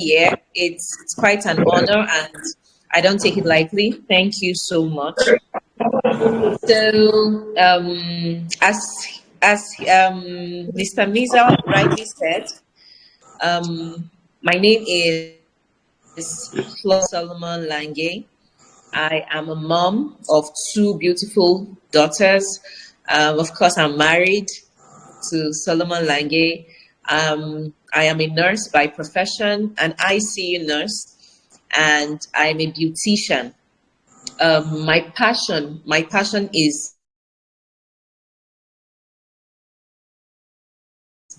here. It's quite an honor, and I don't take it lightly. Thank you so much. So, as Mr. Miza rightly said, my name is Flo Solomon Lange. I am a mom of two beautiful daughters. Of course, I'm married to Solomon Lange. I am a nurse by profession, an ICU nurse, and I'm a beautician. My passion is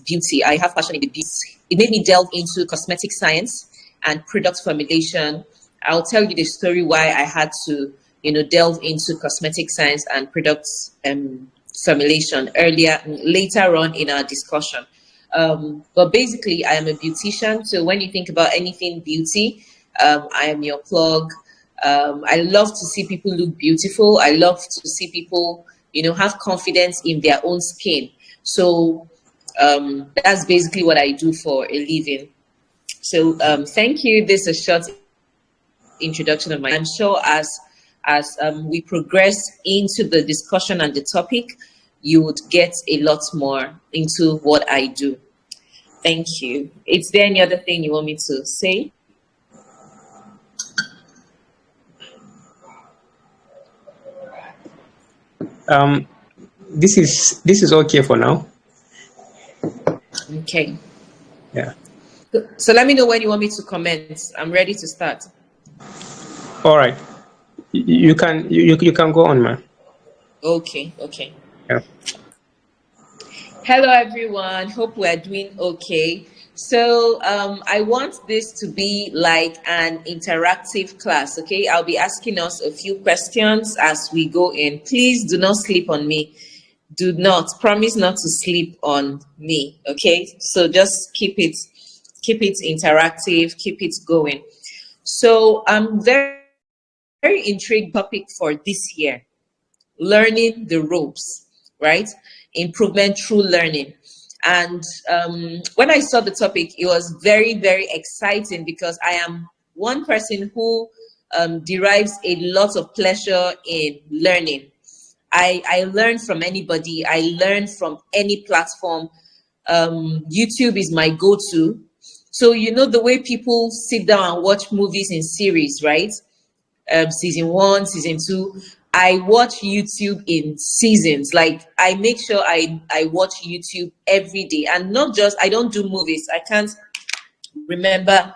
beauty. I have passion in the beauty. It made me delve into cosmetic science and product formulation. I'll tell you the story why I had to, delve into cosmetic science and products formulation later on in our discussion. But basically, I am a beautician. So when you think about anything beauty, I am your plug. I love to see people look beautiful. I love to see people, have confidence in their own skin. So that's basically what I do for a living. So thank you. This is a short introduction of my. I'm sure as we progress into the discussion and the topic, you would get a lot more into what I do. Thank you. Is there any other thing you want me to say? Um, this is okay for now. Okay. Yeah. So let me know when you want me to comment. I'm ready to start. All right. You can go on, man. Okay. Yeah. Hello, everyone. Hope we're doing okay. So I want this to be like an interactive class, okay? I'll be asking us a few questions as we go in. Please do not sleep on me. Do not promise not to sleep on me, okay? So just keep it interactive, keep it going. So I'm very intrigued topic for this year, learning the ropes, right? Improvement through learning. And when I saw the topic, it was very, very exciting because I am one person who derives a lot of pleasure in learning. I learn from anybody, I learn from any platform. YouTube is my go to. So, the way people sit down and watch movies in series, right? Season one, season two. I watch YouTube in seasons. Like I make sure I watch YouTube every day, and not just I don't do movies. I can't remember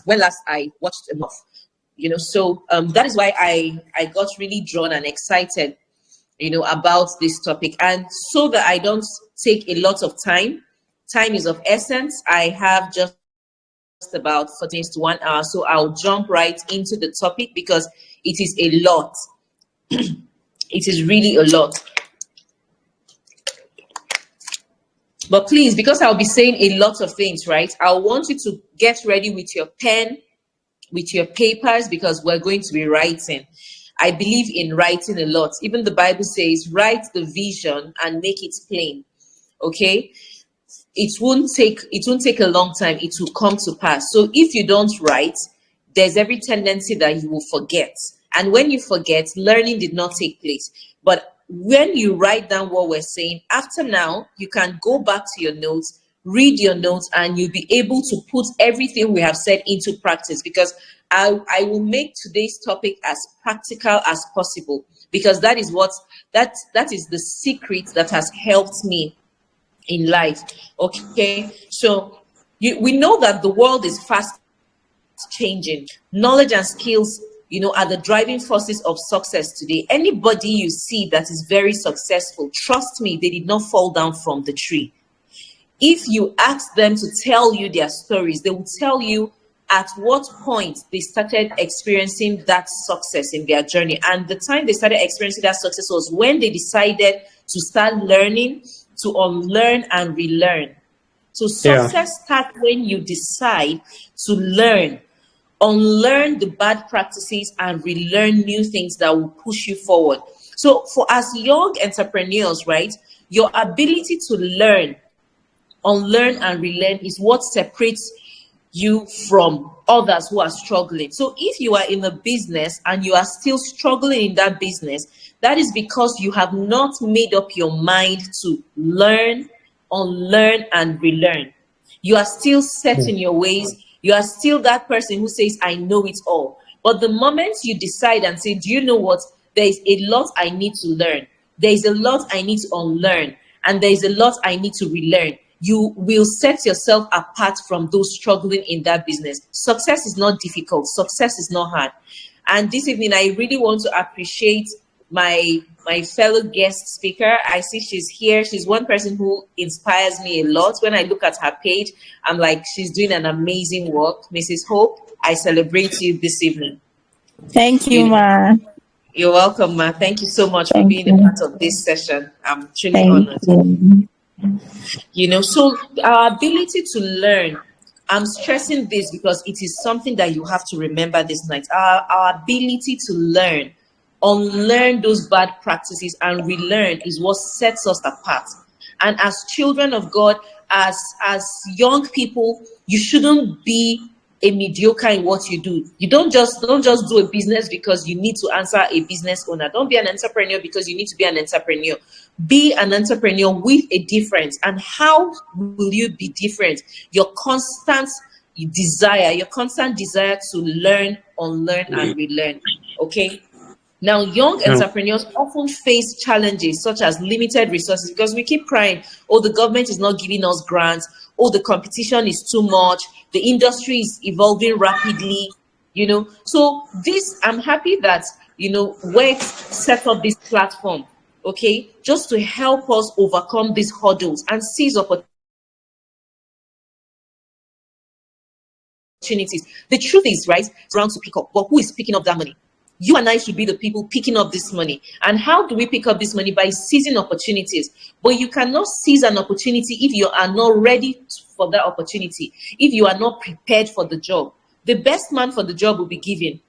when last I watched enough. So that is why I got really drawn and excited, about this topic, and so that I don't take a lot of time. Time is of essence. I have just about 40 minutes to 1 hour. So I'll jump right into the topic because it is a lot. It is really a lot. But please, because I'll be saying a lot of things, right? I want you to get ready with your pen, with your papers, because we're going to be writing. I believe in writing a lot. Even the Bible says, write the vision and make it plain. Okay? It won't take a long time. It will come to pass. So if you don't write, there's every tendency that you will forget. And when you forget, learning did not take place. But when you write down what we're saying, after now, you can go back to your notes, read your notes, and you'll be able to put everything we have said into practice, because I will make today's topic as practical as possible, because that is the secret that has helped me in life. Okay, so we know that the world is fast changing. Knowledge and skills, are the driving forces of success today. Anybody you see that is very successful, trust me, they did not fall down from the tree. If you ask them to tell you their stories, they will tell you at what point they started experiencing that success in their journey. And the time they started experiencing that success was when they decided to start learning, to unlearn and relearn. So success starts when you decide to learn, unlearn the bad practices and relearn new things that will push you forward. So for as young entrepreneurs, right, Your ability to learn, unlearn, and relearn is what separates you from others who are struggling. So if you are in a business and you are still struggling in that business, that is because you have not made up your mind to learn, unlearn, and relearn. You are still set in your ways. You are still that person who says, I know it all. But the moment you decide and say, do you know what? There is a lot I need to learn. There is a lot I need to unlearn. And there is a lot I need to relearn. You will set yourself apart from those struggling in that business. Success is not difficult. Success is not hard. And this evening, I really want to appreciate my fellow guest speaker. I see she's here. She's one person who inspires me a lot. When I look at her page, I'm like, she's doing an amazing work. Mrs. Hope, I celebrate you this evening. Thank you, Ma. You're welcome, Ma. Thank you so much for being a part of this session. I'm truly honored. So our ability to learn, I'm stressing this because it is something that you have to remember this night. Our ability to learn, unlearn those bad practices and relearn is what sets us apart. And as children of God, as young people, you shouldn't be a mediocre in what you do. You don't just do a business because you need to answer a business owner. Don't be an entrepreneur because you need to be an entrepreneur. Be an entrepreneur with a difference. And how will you be different? Your constant desire to learn, unlearn, and relearn. Okay. Now, young entrepreneurs often face challenges such as limited resources because we keep crying, oh, the government is not giving us grants, oh, the competition is too much, the industry is evolving rapidly, So I'm happy that, WEX set up this platform, okay, just to help us overcome these hurdles and seize opportunities. The truth is, right, it's around to pick up, but who is picking up that money? You and I should be the people picking up this money. And how do we pick up this money? By seizing opportunities. But you cannot seize an opportunity if you are not ready for that opportunity, if you are not prepared for the job. The best man for the job will be given.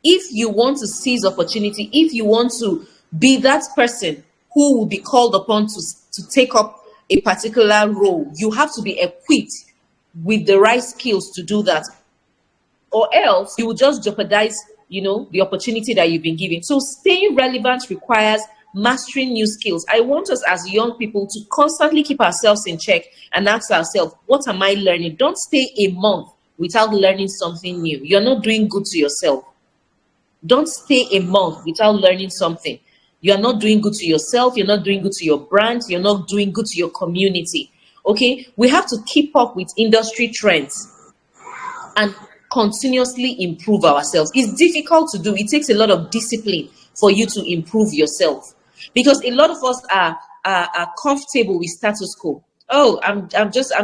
If you want to seize opportunity, if you want to be that person who will be called upon to take up a particular role, you have to be equipped with the right skills to do that. Or else you will just jeopardize the opportunity that you've been given. So staying relevant requires mastering new skills. I want us as young people to constantly keep ourselves in check and ask ourselves, what am I learning? Don't stay a month without learning something new. You're not doing good to yourself. Don't stay a month without learning something. You're not doing good to yourself. You're not doing good to your brand. You're not doing good to your community. Okay? We have to keep up with industry trends and continuously improve ourselves. It's difficult to do. It takes a lot of discipline for you to improve yourself, because a lot of us are comfortable with status quo. Oh, I'm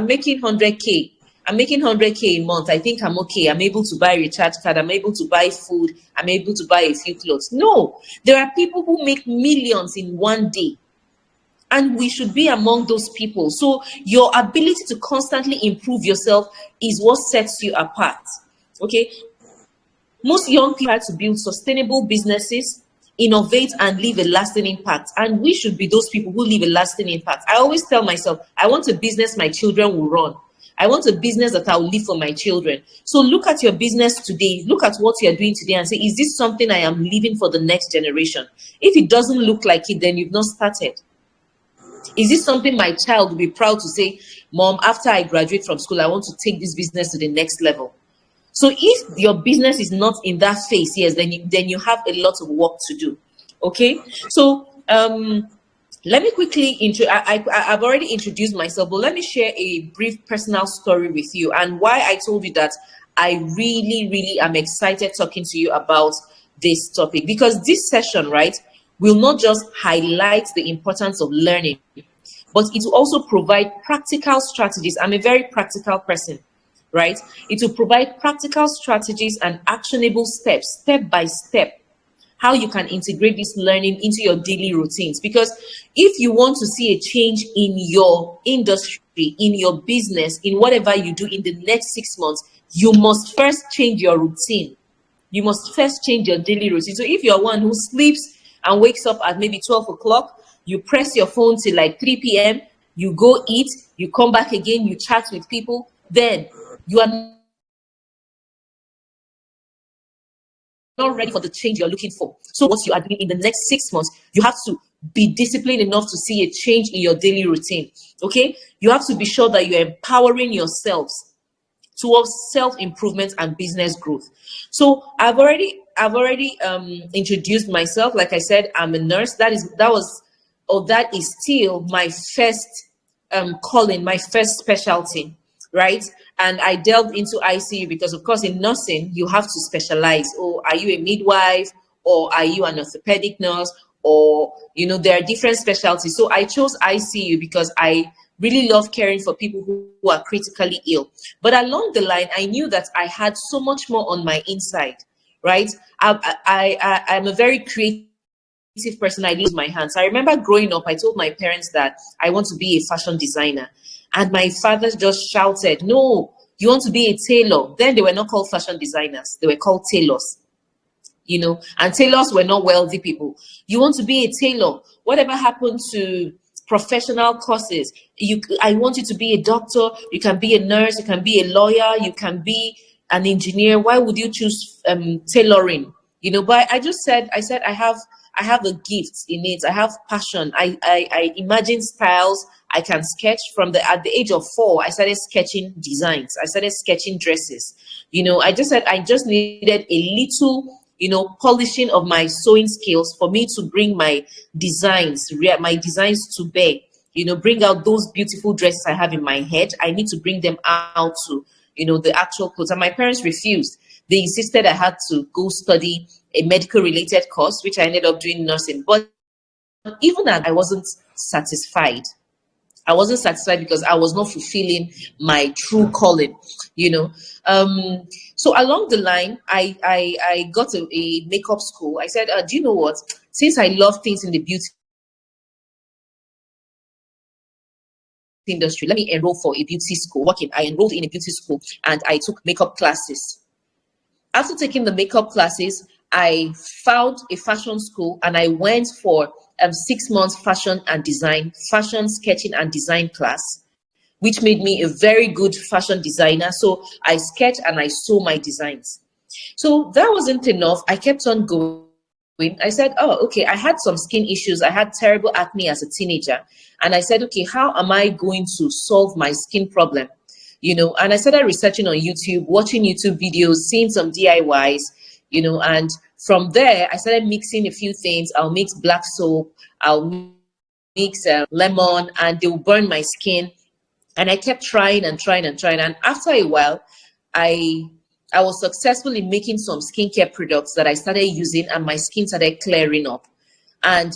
making 100K. I'm making 100K a month. I think I'm okay. I'm able to buy a recharge card. I'm able to buy food. I'm able to buy a few clothes. No, there are people who make millions in one day. And we should be among those people. So your ability to constantly improve yourself is what sets you apart. Okay. Most young people try to build sustainable businesses, innovate, and leave a lasting impact. And we should be those people who leave a lasting impact. I always tell myself, I want a business my children will run. I want a business that I'll leave for my children. So look at your business today. Look at what you're doing today and say, is this something I am leaving for the next generation? If it doesn't look like it, then you've not started. Is this something my child will be proud to say, Mom, after I graduate from school, I want to take this business to the next level? So if your business is not in that phase, yes, then you have a lot of work to do. Okay. So let me quickly I've already introduced myself, but let me share a brief personal story with you and why I told you that I really, really am excited talking to you about this topic, because this session, right, will not just highlight the importance of learning, but it will also provide practical strategies. I'm a very practical person, right? It will provide practical strategies and actionable steps, step by step, how you can integrate this learning into your daily routines. Because if you want to see a change in your industry, in your business, in whatever you do in the next 6 months, you must first change your routine. You must first change your daily routine. So if you're one who sleeps and wakes up at maybe 12 o'clock, you press your phone till like 3 p.m., you go eat, you come back again, you chat with people, then you are not ready for the change you're looking for. So what you are doing in the next 6 months, you have to be disciplined enough to see a change in your daily routine. Okay, you have to be sure that you're empowering yourselves towards self-improvement and business growth. So I've already introduced myself. Like I said, I'm a nurse. That is still my first calling, my first specialty, right? And I delved into ICU because, of course, in nursing, you have to specialize. Oh, are you a midwife, or are you an orthopedic nurse, or, there are different specialties. So I chose ICU because I really love caring for people who are critically ill. But along the line, I knew that I had so much more on my inside, right? I'm a very creative person. I use my hands. I remember growing up, I told my parents that I want to be a fashion designer. And my father just shouted, no, you want to be a tailor. Then they were not called fashion designers. They were called tailors. And tailors were not wealthy people. You want to be a tailor. Whatever happened to professional courses? I want you to be a doctor. You can be a nurse. You can be a lawyer. You can be an engineer. Why would you choose tailoring? But I said I have a gift in it. I have passion. I imagine styles. I can sketch at the age of 4. I started sketching designs. I started sketching dresses. I just said I just needed a little polishing of my sewing skills for me to bring my designs to bear, bring out those beautiful dresses I have in my head. I need to bring them out to, the actual clothes. And my parents refused. They insisted I had to go study a medical related course, which I ended up doing nursing. But even that, I wasn't satisfied. I wasn't satisfied because I was not fulfilling my true calling, So along the line, I got a makeup school. I said, do you know what? Since I love things in the beauty industry, let me enroll for a beauty school. I enrolled in a beauty school and I took makeup classes. After taking the makeup classes, I found a fashion school and I went for 6 months fashion sketching and design class, which made me a very good fashion designer. So I sketch and I sew my designs. So that wasn't enough. I kept on going. I said, oh, okay, I had some skin issues. I had terrible acne as a teenager. And I said, okay, how am I going to solve my skin problem? And I started researching on YouTube, watching YouTube videos, seeing some DIYs, and from there, I started mixing a few things. I'll mix black soap, I'll mix lemon, and they will burn my skin. And I kept trying and trying and trying. And after a while, I was successful in making some skincare products that I started using, and my skin started clearing up. And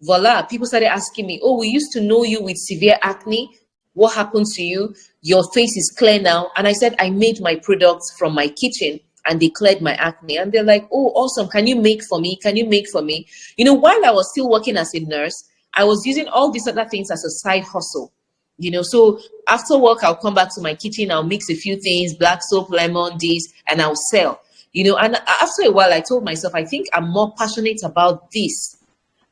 voila, people started asking me, oh, we used to know you with severe acne. What happened to you? Your face is clear now. And I said, I made my products from my kitchen and they cleared my acne. And they're like, oh, awesome. Can you make for me? Can you make for me? While I was still working as a nurse, I was using all these other things as a side hustle. So after work, I'll come back to my kitchen. I'll mix a few things, black soap, lemon, this, and I'll sell. And after a while, I told myself, I think I'm more passionate about this.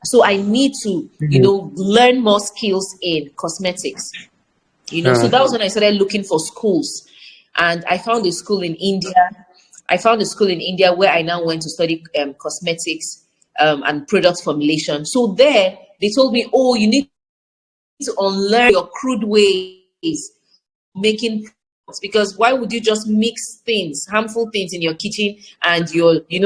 So I need to, learn more skills in cosmetics. So that was when I started looking for schools. And I found a school in India. Where I now went to study cosmetics and product formulation. So there, they told me, oh, you need to unlearn your crude ways making products, because why would you just mix things, harmful things in your kitchen, and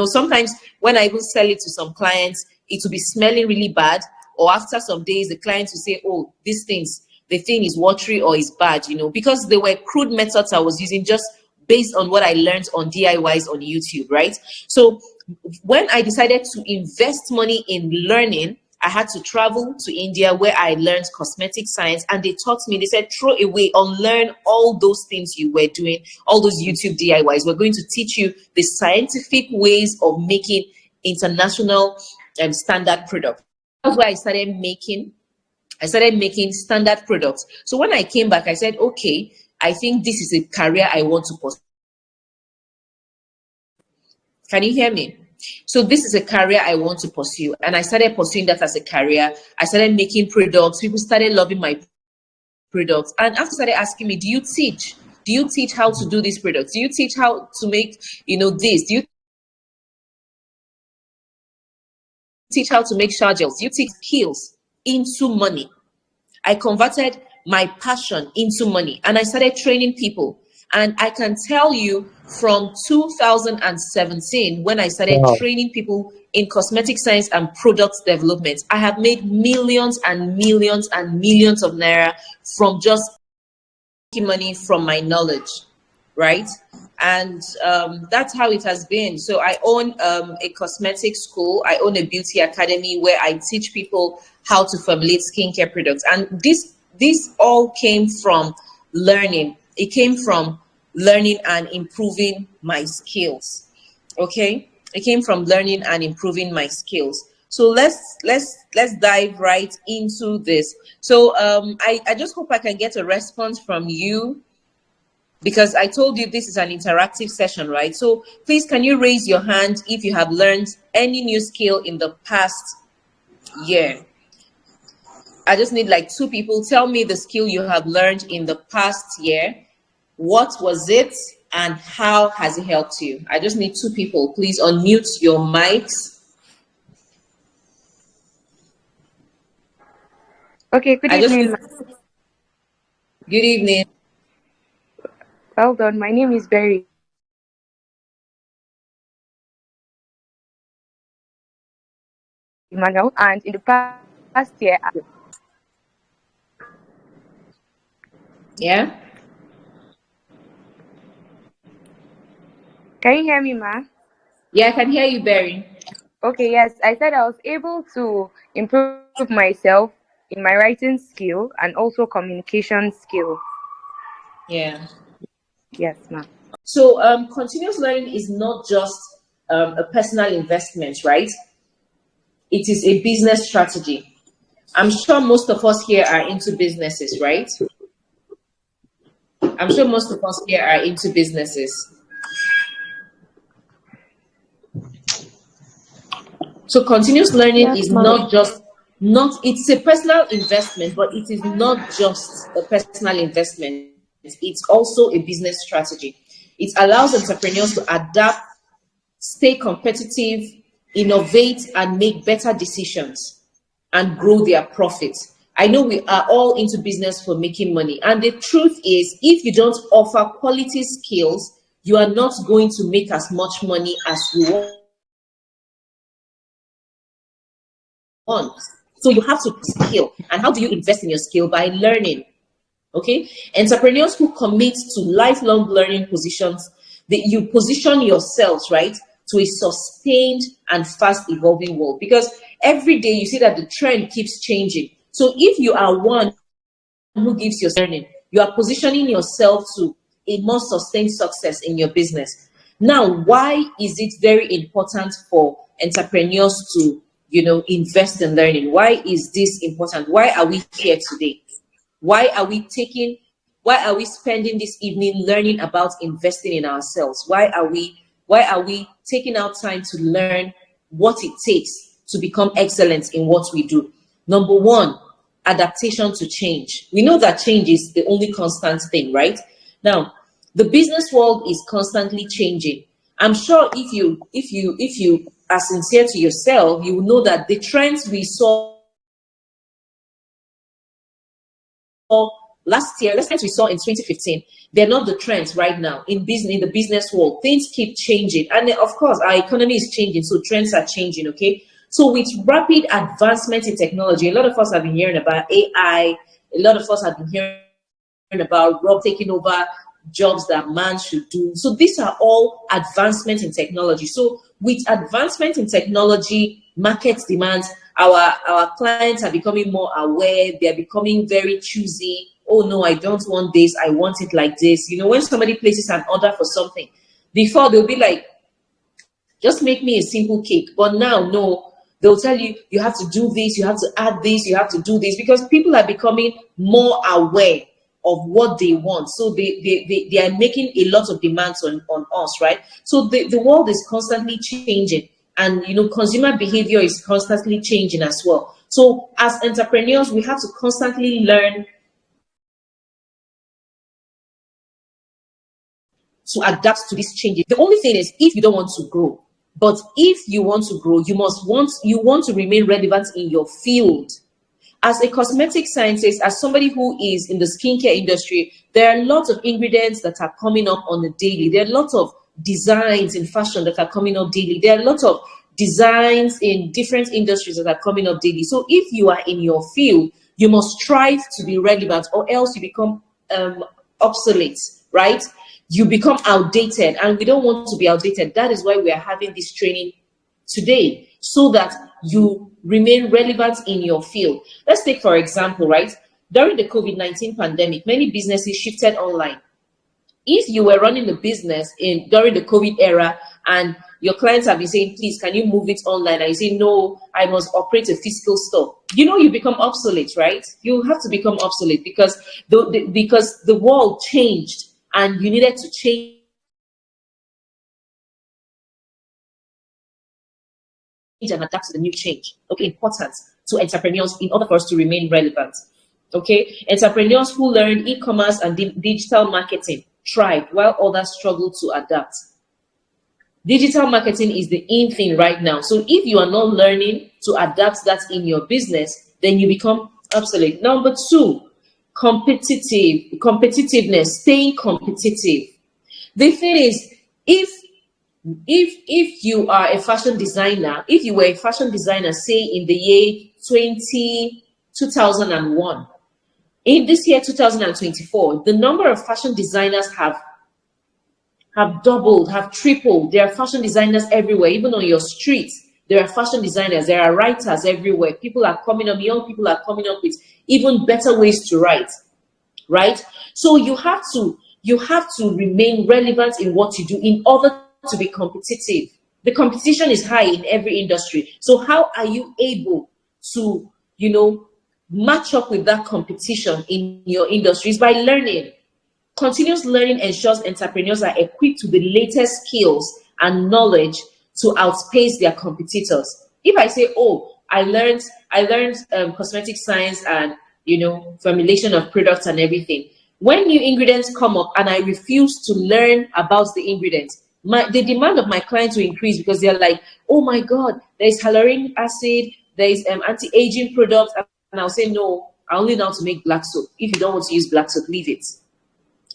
sometimes when I even sell it to some clients, it will be smelling really bad, or after some days the clients will say, oh, the thing is watery or is bad, because they were crude methods I was using just based on what I learned on DIYs on YouTube, right? So when I decided to invest money in learning, I had to travel to India where I learned cosmetic science, and they taught me, they said, throw away, unlearn all those things you were doing, all those YouTube DIYs. We're going to teach you the scientific ways of making international standard products. That's why I started making standard products. So when I came back, I said, okay, I think this is a career I want to pursue. Can you hear me? So this is a career I want to pursue. And I started pursuing that as a career. I started making products. People started loving my products. And after started asking me, do you teach? Do you teach how to do these products? Do you teach how to make, this? Do you teach how to make shower gels? Do you teach skills into money? I converted my passion into money and I started training people. And I can tell you from 2017, when I started Wow. training people in cosmetic science and product development, I have made millions and millions and millions of naira from just making money from my knowledge, right? And that's how it has been. So I own a cosmetic school. I own a beauty academy where I teach people how to formulate skincare products. And this all came from learning. It came from learning and improving my skills. Okay, it came from learning and improving my skills. So let's dive right into this. So I just hope I can get a response from you, because I told you this is an interactive session, right? So please, can you raise your hand if you have learned any new skill in the past year? I just need like 2 people. Tell me the skill you have learned in the past year. What was it and how has it helped you? I just need 2 people. Please unmute your mics. Okay, good evening. Good evening. Well done. My name is Berry Emmanuel, and in the past year, Yeah. can you hear me, ma? Yeah, I can hear you, Barry. Okay, yes, I said I was able to improve myself in my writing skill and also communication skill. Yeah. Yes, ma. So continuous learning is not just a personal investment, right? It is a business strategy. I'm sure most of us here are into businesses, right? I'm sure most of us here are into businesses. So continuous learning Yes, is ma. it's a personal investment, but it is not just a personal investment. It's also a business strategy. It allows entrepreneurs to adapt, stay competitive, innovate, and make better decisions and grow their profits. I know we are all into business for making money. And the truth is, if you don't offer quality skills, you are not going to make as much money as you want. So you have to skill. And how do you invest in your skill? By learning. Okay, entrepreneurs who commit to lifelong learning positions, you position yourselves, right, to a sustained and fast evolving world, because every day you see that the trend keeps changing. So if you are one who gives your learning, you are positioning yourself to a more sustained success in your business. Now, why is it very important for entrepreneurs to invest in learning? Why is this important? Why are we here today? Why are we spending this evening learning about investing in ourselves? Why are we taking out time to learn what it takes to become excellent in what we do? Number one, adaptation to change. We know that change is the only constant thing, right? Now, the business world is constantly changing. I'm sure if you are sincere to yourself, you will know that the trends we saw last year, let's say we saw in 2015, they're not the trends right now in the business world. Things keep changing, and of course, our economy is changing, so trends are changing. Okay, so with rapid advancement in technology, a lot of us have been hearing about AI. A lot of us have been hearing about Rob taking over jobs that man should do. So these are all advancements in technology. So with advancement in technology, market demands, our clients are becoming more aware. They're becoming very choosy. Oh no, I don't want this. I want it like this. When somebody places an order for something, before they'll be like, just make me a simple cake. But now, no, they'll tell you, you have to do this, you have to add this, you have to do this, because people are becoming more aware of what they want. So they are making a lot of demands on us, right? So the world is constantly changing. and consumer behavior is constantly changing as well. So as entrepreneurs, we have to constantly learn to adapt to these changes. The only thing is, if you don't want to grow, but if you want to grow, you want to remain relevant in your field. As a cosmetic scientist, as somebody who is in the skincare industry, there are lots of ingredients that are coming up on the daily. There are lots of designs in fashion that are coming up daily. There are lots of designs in different industries that are coming up daily. So if you are in your field, you must strive to be relevant, or else you become obsolete, right? You become outdated, and we don't want to be outdated. That is why we are having this training today, so that you remain relevant in your field. Let's take, for example, right, during the COVID-19 pandemic, many businesses shifted online. If you were running the business during the COVID era and your clients have been saying, please, can you move it online? And you say, no, I must operate a physical store. You become obsolete, right? You have to become obsolete because the world changed and you needed to change and adapt to the new change. Okay, important to entrepreneurs in order for us to remain relevant. Okay, entrepreneurs who learn e-commerce and digital marketing thrived while others struggle to adapt. Digital marketing is the in thing right now. So if you are not learning to adapt that in your business, then you become obsolete. Number two, competitiveness, staying competitive. The thing is, if you are a fashion designer, if you were a fashion designer, say in the year 2001, in this year 2024, the number of fashion designers have doubled, have tripled. There are fashion designers everywhere, even on your streets. There are fashion designers, there are writers everywhere. People are coming up, young people are coming up with even better ways to write, right? So you have to remain relevant in what you do in order to be competitive. The competition is high in every industry. So how are you able to, match up with that competition in your industries? By learning. Continuous learning ensures entrepreneurs are equipped with the latest skills and knowledge to outpace their competitors. If I say, oh, I learned cosmetic science and formulation of products and everything, when new ingredients come up and I refuse to learn about the ingredients, the demand of my clients will increase, because they're like, oh my God, there's hyaluronic acid, there's anti-aging products, and I'll say, no, I only know how to make black soap. If you don't want to use black soap, leave it.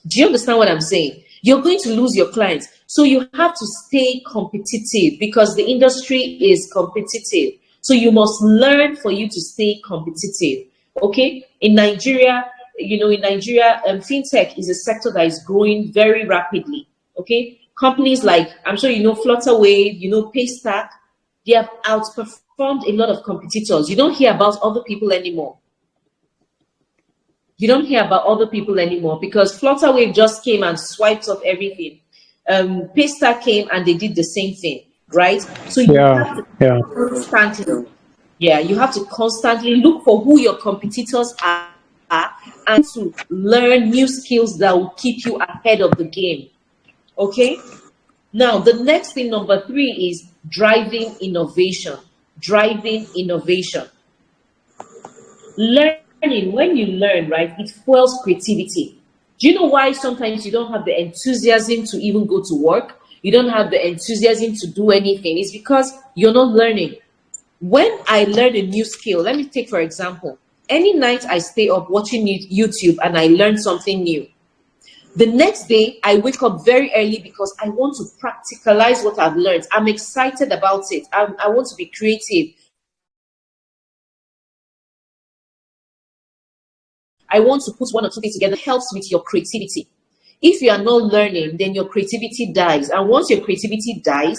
Do you understand what I'm saying? You're going to lose your clients. So you have to stay competitive, because the industry is competitive. So you must learn for you to stay competitive. Okay? In Nigeria, fintech is a sector that is growing very rapidly. Okay? Companies like, I'm sure Flutterwave, Paystack, they have outperformed a lot of competitors. You don't hear about other people anymore. You don't hear about other people anymore because Flutterwave just came and swiped off everything. Paystack came and they did the same thing, right? So you have to constantly look for who your competitors are and to learn new skills that will keep you ahead of the game. Okay? Now, the next thing, number 3, is driving innovation. Driving innovation. Learning, when you learn, right, it fuels creativity. Do you know why sometimes you don't have the enthusiasm to even go to work? You don't have the enthusiasm to do anything. It's because you're not learning. When I learn a new skill, let me take, for example, any night I stay up watching YouTube and I learn something new. The next day, I wake up very early because I want to practicalize what I've learned. I'm excited about it. I want to be creative. I want to put one or two things together. It helps with your creativity. If you are not learning, then your creativity dies. And once your creativity dies,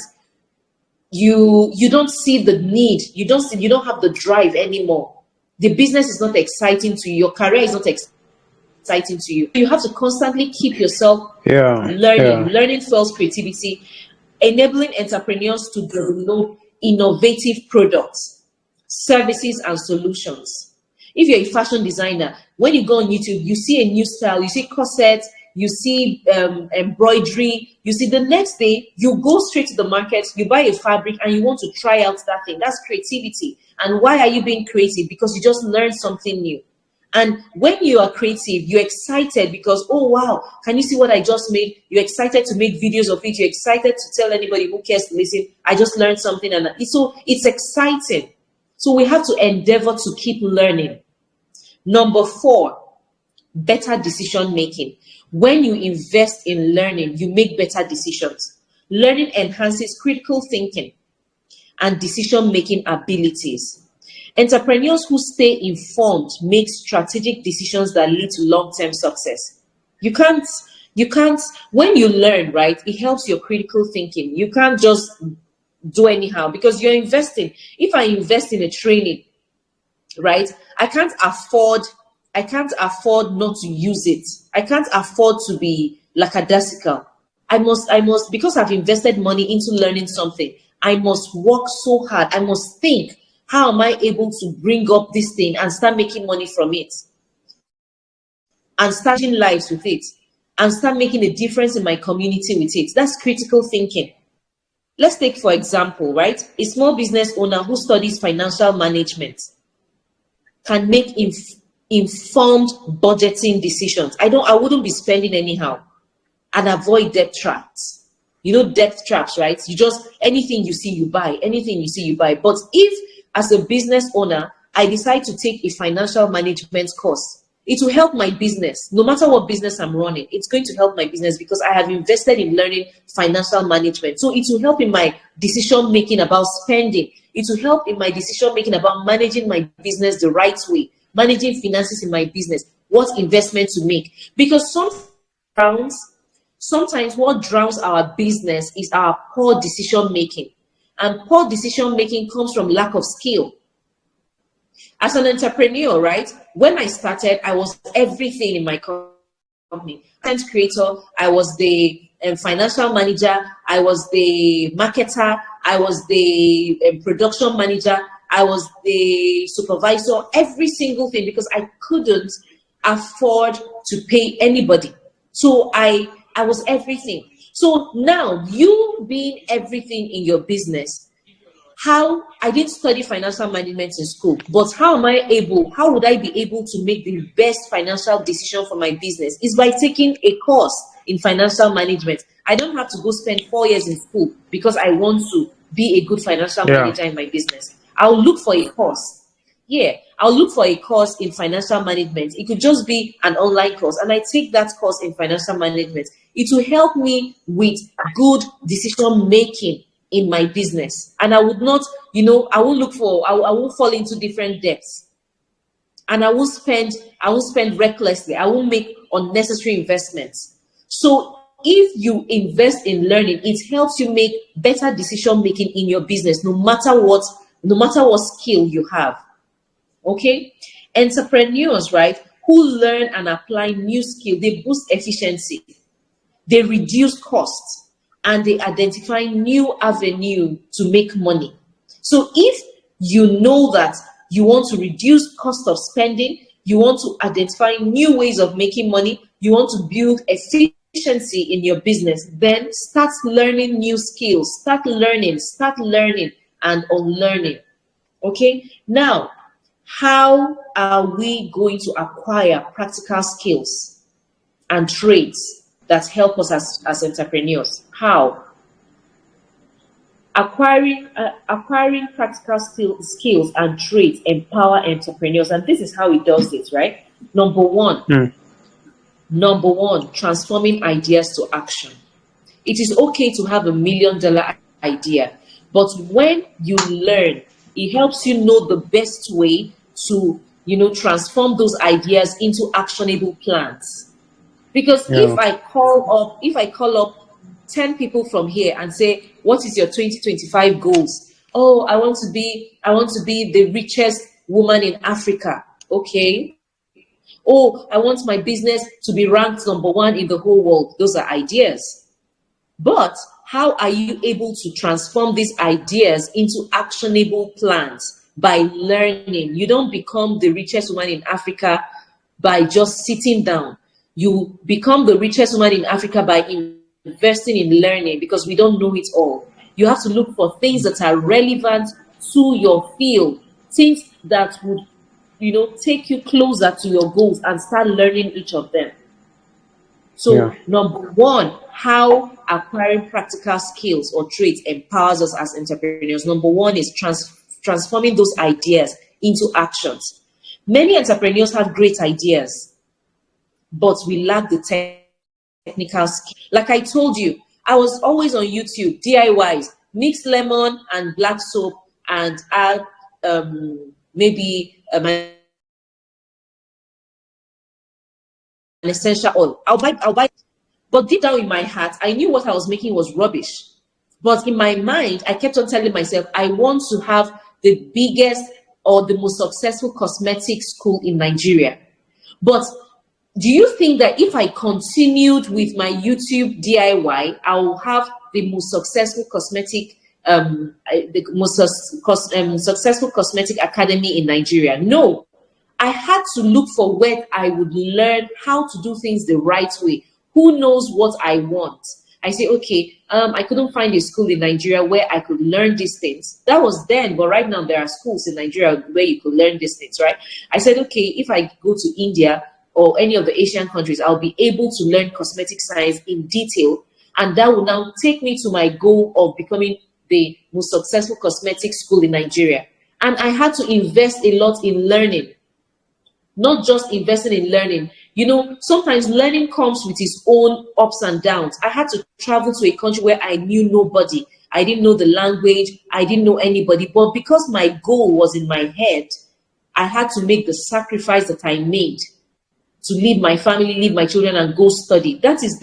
you don't see the need. You don't have the drive anymore. The business is not exciting to you. Your career is not exciting to you. You have to constantly keep yourself learning. Learning fuels creativity, enabling entrepreneurs to develop innovative products, services, and solutions. If you're a fashion designer, when you go on YouTube, you see a new style, you see corsets, you see embroidery, you see the next day, you go straight to the market, you buy a fabric and you want to try out that thing. That's creativity. And why are you being creative? Because you just learned something new. And when you are creative, you're excited because, oh, wow, can you see what I just made? You're excited to make videos of it. You're excited to tell anybody who cares to listen, I just learned something. And so it's exciting. So we have to endeavor to keep learning. Number 4, better decision making. When you invest in learning, you make better decisions. Learning enhances critical thinking and decision making abilities. Entrepreneurs who stay informed make strategic decisions that lead to long-term success. You can't, when you learn, right, it helps your critical thinking. You can't just do anyhow because you're investing. If I invest in a training, right, I can't afford not to use it. I can't afford to be lackadaisical. I must, because I've invested money into learning something, I must work so hard. I must think, how am I able to bring up this thing and start making money from it? And start changing lives with it. And start making a difference in my community with it. That's critical thinking. Let's take, for example, right? A small business owner who studies financial management can make informed budgeting decisions. I wouldn't be spending anyhow and avoid debt traps. You know, debt traps, right? You just, anything you see, you buy. Anything you see, you buy. But if, as a business owner, I decide to take a financial management course, it will help my business. No matter what business I'm running, it's going to help my business because I have invested in learning financial management. So it will help in my decision making about spending. It will help in my decision making about managing my business the right way, managing finances in my business, what investment to make. Because sometimes what drowns our business is our poor decision making. And poor decision making comes from lack of skill. As an entrepreneur, right? When I started, I was everything in my company. Content creator, I was the financial manager, I was the marketer, I was the production manager, I was the supervisor, every single thing, because I couldn't afford to pay anybody. So I was everything. So now, you being everything in your business, I didn't study financial management in school, but how would I be able to make the best financial decision for my business? Is by taking a course in financial management. I don't have to go spend 4 years in school because I want to be a good financial manager in my business. I'll look for a course. Yeah, I'll look for a course in financial management. It could just be an online course, and I take that course in financial management. It will help me with good decision making in my business. And I would not, I won't fall into different debts. And I won't spend recklessly. I won't make unnecessary investments. So if you invest in learning, it helps you make better decision making in your business, no matter what skill you have. Okay? Entrepreneurs, right, who learn and apply new skill, they boost efficiency, they reduce costs, and they identify new avenue to make money. So if you know that you want to reduce cost of spending, you want to identify new ways of making money, you want to build efficiency in your business, then start learning new skills, start learning and unlearning. Okay? Now, how are we going to acquire practical skills and traits that help us as entrepreneurs? How? Acquiring practical skills and traits empower entrepreneurs, and this is how it does it, right? Number one, transforming ideas to action. It is okay to have $1 million idea, but when you learn, it helps you know the best way to, transform those ideas into actionable plans. Because if I call up 10 people from here and say, what is your 2025 goals? Oh, I want to be the richest woman in Africa. Okay. Oh, I want my business to be ranked #1 in the whole world. Those are ideas. But how are you able to transform these ideas into actionable plans? By learning. You don't become the richest woman in Africa by just sitting down. You become the richest woman in Africa by investing in learning, because we don't know it all. You have to look for things that are relevant to your field, things that would, take you closer to your goals, and start learning each of them. So, Yeah. number one, how acquiring practical skills or traits empowers us as entrepreneurs. Number one is transforming those ideas into actions. Many entrepreneurs have great ideas, but we lack the technical skill. Like I told you, I was always on YouTube, DIYs, mix lemon and black soap and add maybe an essential oil. I'll buy. But deep down in my heart, I knew what I was making was rubbish. But in my mind, I kept on telling myself, I want to have the biggest or the most successful cosmetic school in Nigeria. But do you think that if I continued with my YouTube DIY, I will have the most successful cosmetic, successful cosmetic academy in Nigeria? No. I had to look for where I would learn how to do things the right way. Who knows what I want? I say, okay, I couldn't find a school in Nigeria where I could learn these things. That was then, but right now there are schools in Nigeria where you could learn these things, right? I said, okay, if I go to India or any of the Asian countries, I'll be able to learn cosmetic science in detail, and that will now take me to my goal of becoming the most successful cosmetic school in Nigeria. And I had to invest a lot in learning. Not just investing in learning. Sometimes learning comes with its own ups and downs. I had to travel to a country where I knew nobody. I didn't know the language. I didn't know anybody. But because my goal was in my head, I had to make the sacrifice that I made to leave my family, leave my children, and go study. That is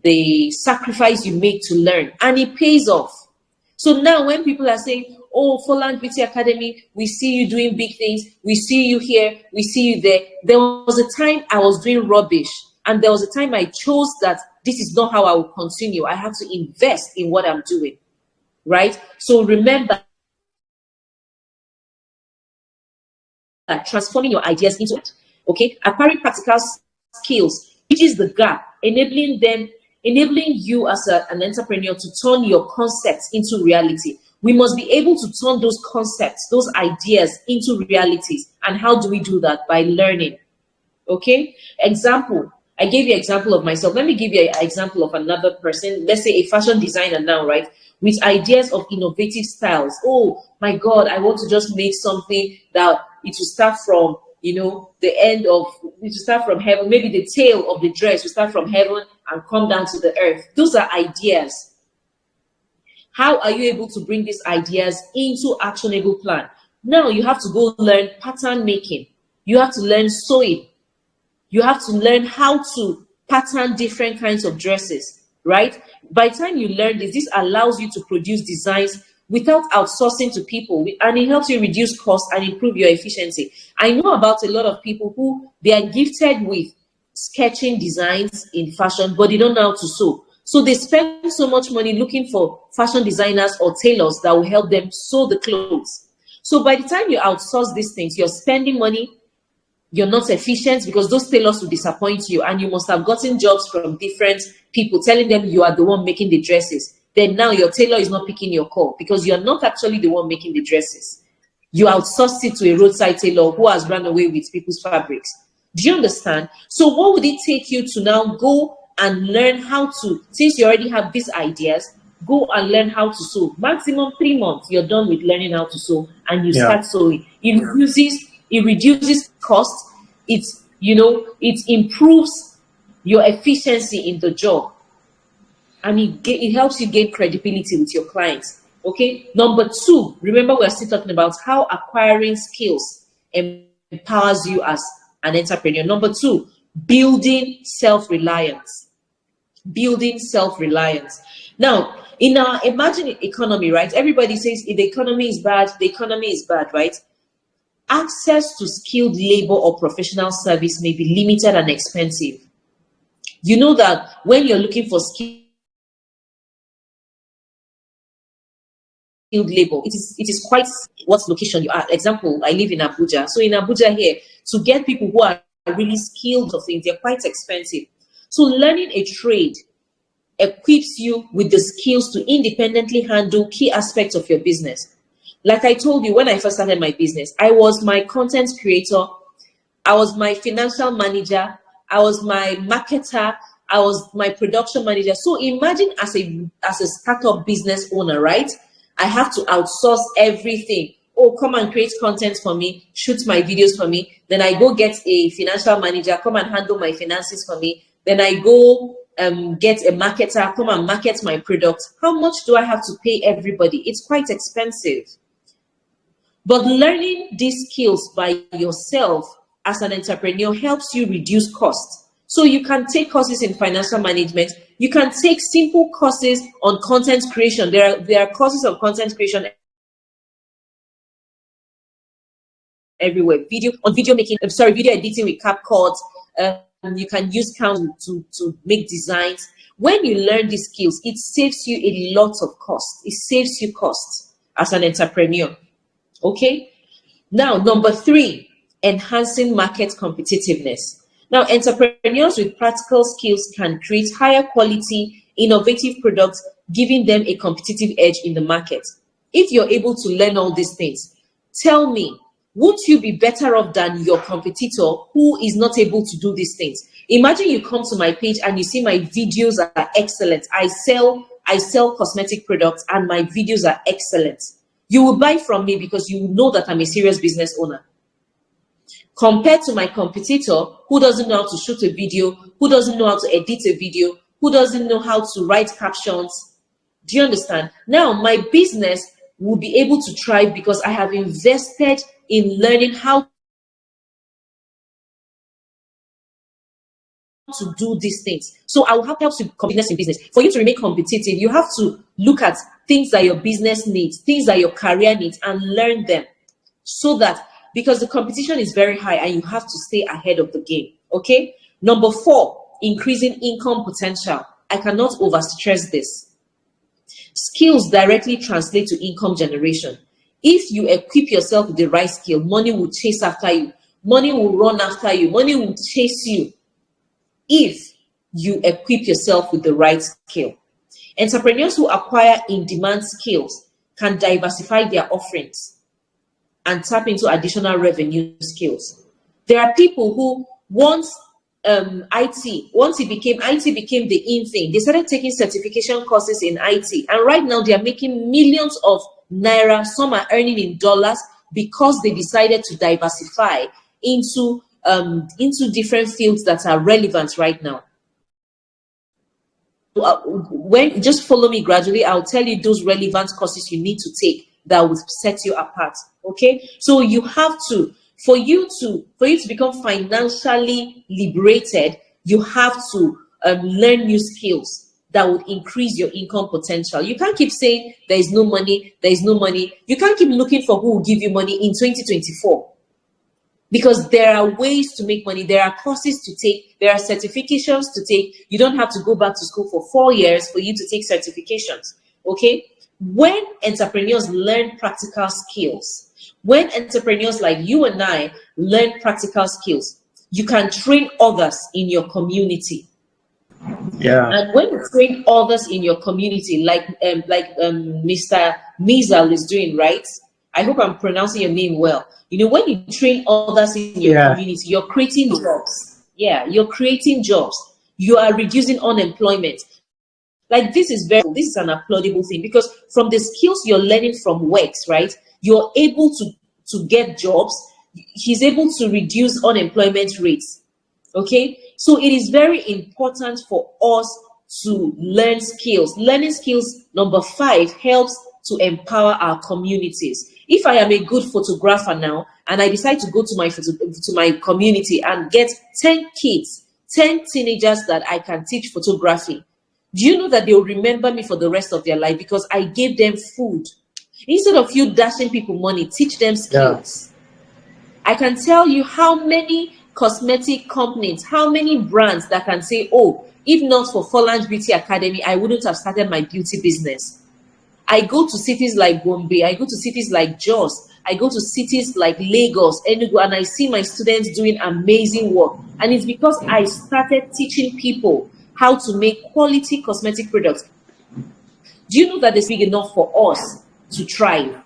the sacrifice you make to learn, and it pays off. So now when people are saying, oh, Folland Beauty Academy, we see you doing big things, we see you here, we see you there. There was a time I was doing rubbish, and there was a time I chose that this is not how I will continue. I have to invest in what I'm doing, right? So remember that transforming your ideas into it, okay? Acquiring practical skills, which is the gap, enabling you as an entrepreneur to turn your concepts into reality. We must be able to turn those concepts, those ideas into realities. And how do we do that? By learning. Okay? Example. I gave you an example of myself. Let me give you an example of another person. Let's say a fashion designer now, right? With ideas of innovative styles. Oh my God, I want to just make something that it will start from, the end of, it will start from heaven. Maybe the tail of the dress will start from heaven and come down to the earth. Those are ideas. How are you able to bring these ideas into actionable plan? Now you have to go learn pattern making. You have to learn sewing. You have to learn how to pattern different kinds of dresses, right? By the time you learn this allows you to produce designs without outsourcing to people, and it helps you reduce costs and improve your efficiency. I know about a lot of people who they are gifted with sketching designs in fashion, but they don't know how to sew. So they spend so much money looking for fashion designers or tailors that will help them sew the clothes. So by the time you outsource these things, you're spending money, you're not efficient, because those tailors will disappoint you, and you must have gotten jobs from different people telling them you are the one making the dresses. Then now your tailor is not picking your call because you're not actually the one making the dresses. You outsourced it to a roadside tailor who has run away with people's fabrics. Do you understand? So what would it take you to now go and learn how to, since you already have these ideas, go and learn how to sew? Maximum 3 months, you're done with learning how to sew, and you start sewing. It reduces cost. It improves your efficiency in the job, and it helps you gain credibility with your clients. Okay. Number two, remember we're still talking about how acquiring skills empowers you as an entrepreneur. Number two, building self-reliance. Building self-reliance. Now, in our imagined economy, right? Everybody says if the economy is bad, the economy is bad, right? Access to skilled labor or professional service may be limited and expensive. You know that when you're looking for skilled labor, it is quite what location you are. Example, I live in Abuja. So in Abuja here, to get people who are really skilled of things. They're quite expensive. So learning a trade equips you with the skills to independently handle key aspects of your business. Like I told you, when I first started my business, I was my content creator, I was my financial manager, I was my marketer, I was my production manager. So imagine as a startup business owner, right? I have to outsource everything. Oh, come and create content for me, shoot my videos for me. Then I go get a financial manager, come and handle my finances for me. Then I go get a marketer, come and market my product. How much do I have to pay everybody? It's quite expensive. But learning these skills by yourself as an entrepreneur helps you reduce costs. So you can take courses in financial management. You can take simple courses on content creation. There are courses on content creation everywhere. Video making, video editing with CapCut. You can use Canva to make designs. When you learn these skills, it saves you a lot of cost. It saves you costs as an entrepreneur. Okay. Now, number 3, enhancing market competitiveness. Now, entrepreneurs with practical skills can create higher quality, innovative products, giving them a competitive edge in the market. If you're able to learn all these things, tell me, would you be better off than your competitor who is not able to do these things? Imagine you come to my page and you see my videos are excellent. I sell cosmetic products and my videos are excellent. You will buy from me because you know that I'm a serious business owner. Compared to my competitor who doesn't know how to shoot a video, who doesn't know how to edit a video, who doesn't know how to write captions. Do you understand? Now, my business will be able to thrive because I have invested in learning how to do these things. So I will help you competitiveness in business. For you to remain competitive, you have to look at things that your business needs, things that your career needs, and learn them. So that, because the competition is very high and you have to stay ahead of the game. Okay. Number 4, increasing income potential. I cannot overstress this. Skills directly translate to income generation. If you equip yourself with the right skill, money will chase after you. Money will run after you. Money will chase you if you equip yourself with the right skill. Entrepreneurs who acquire in-demand skills can diversify their offerings and tap into additional revenue skills. There are people who once IT became the in thing, they started taking certification courses in IT, and right now they are making millions of naira. Some are earning in dollars because they decided to diversify into different fields that are relevant right now. When just follow me gradually, I'll tell you those relevant courses you need to take that will set you apart. Okay, so you have to, for you to become financially liberated, you have to learn new skills that would increase your income potential. You can't keep saying there is no money, there is no money. You can't keep looking for who will give you money in 2024. Because there are ways to make money. There are courses to take. There are certifications to take. You don't have to go back to school for 4 years for you to take certifications. Okay? When entrepreneurs learn practical skills, when entrepreneurs like you and I learn practical skills, you can train others in your community. Yeah. And when you train others in your community, like Mr. Mizal is doing, right? I hope I'm pronouncing your name well. You know, when you train others in your community, you're creating jobs. Yeah, you're creating jobs. You are reducing unemployment. Like, this is an applaudable thing, because from the skills you're learning from Wex, right? You're able to get jobs. He's able to reduce unemployment rates. Okay, so it is very important for us to learn skills. Learning skills, number 5, helps to empower our communities. If I am a good photographer now and I decide to go to my community and get 10 kids, 10 teenagers that I can teach photography, do you know that they'll remember me for the rest of their life because I gave them food? Instead of you dashing people money, teach them skills. Yeah. I can tell you how many cosmetic companies, how many brands that can say, oh, if not for Folland Beauty Academy, I wouldn't have started my beauty business. I go to cities like Gombe, I go to cities like Jos, I go to cities like Lagos, Enugu, and I see my students doing amazing work. And it's because I started teaching people how to make quality cosmetic products. Do you know that it's big enough for us to thrive?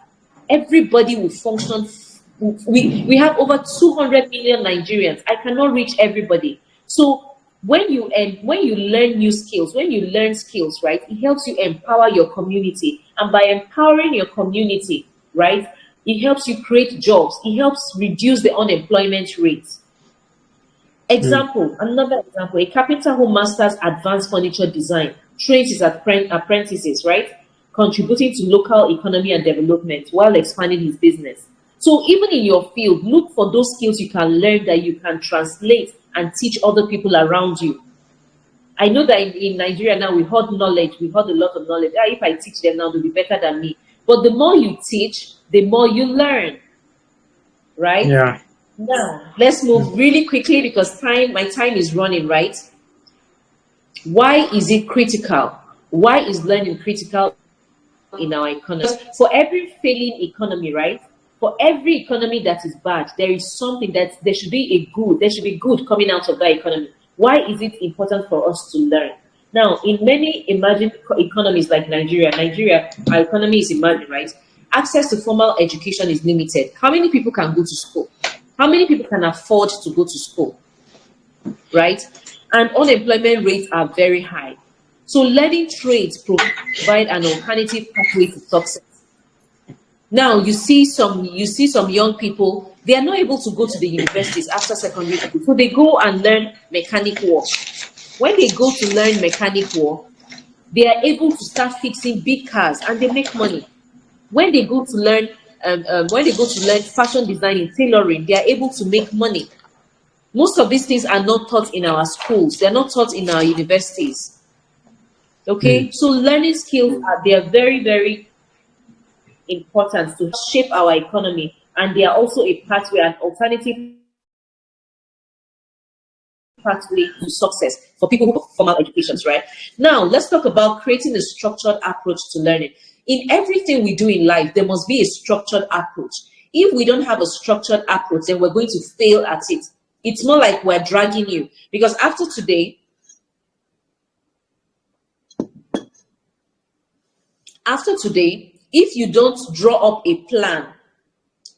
Everybody will function. We have over 200 million Nigerians. I cannot reach everybody. So when you learn new skills, when you learn skills, right, it helps you empower your community. And by empowering your community, right, it helps you create jobs. It helps reduce the unemployment rate. Another example, a carpenter who masters advanced furniture design trains his apprentices, right? Contributing to local economy and development while expanding his business. So even in your field, look for those skills you can learn that you can translate and teach other people around you. I know that in Nigeria now we hold knowledge, we hold a lot of knowledge. If I teach them now, they'll be better than me. But the more you teach, the more you learn, right? Yeah. Now, let's move really quickly because my time is running, right? Why is it critical? Why is learning critical in our economy? For every failing economy, right? For every economy that is bad, there is something that there should be good coming out of that economy. Why is it important for us to learn? Now, in many emerging economies like Nigeria, our economy is emerging, right? Access to formal education is limited. How many people can go to school? How many people can afford to go to school, right? And unemployment rates are very high. So learning trades provide an alternative pathway to success. Now you see some young people, they are not able to go to the universities after secondary school, so they go and learn mechanic work. When they go to learn mechanic work, they are able to start fixing big cars and they make money. When they go to learn fashion design, tailoring, they are able to make money. Most of these things are not taught in our schools. They're not taught in our universities. Okay, so learning skills they are very, very important to shape our economy, and they are also a pathway, an alternative pathway to success for people who have formal educations, right? Now, let's talk about creating a structured approach to learning. In everything we do in life, there must be a structured approach. If we don't have a structured approach, then we're going to fail at it. It's more like we're dragging you, because after today, if you don't draw up a plan,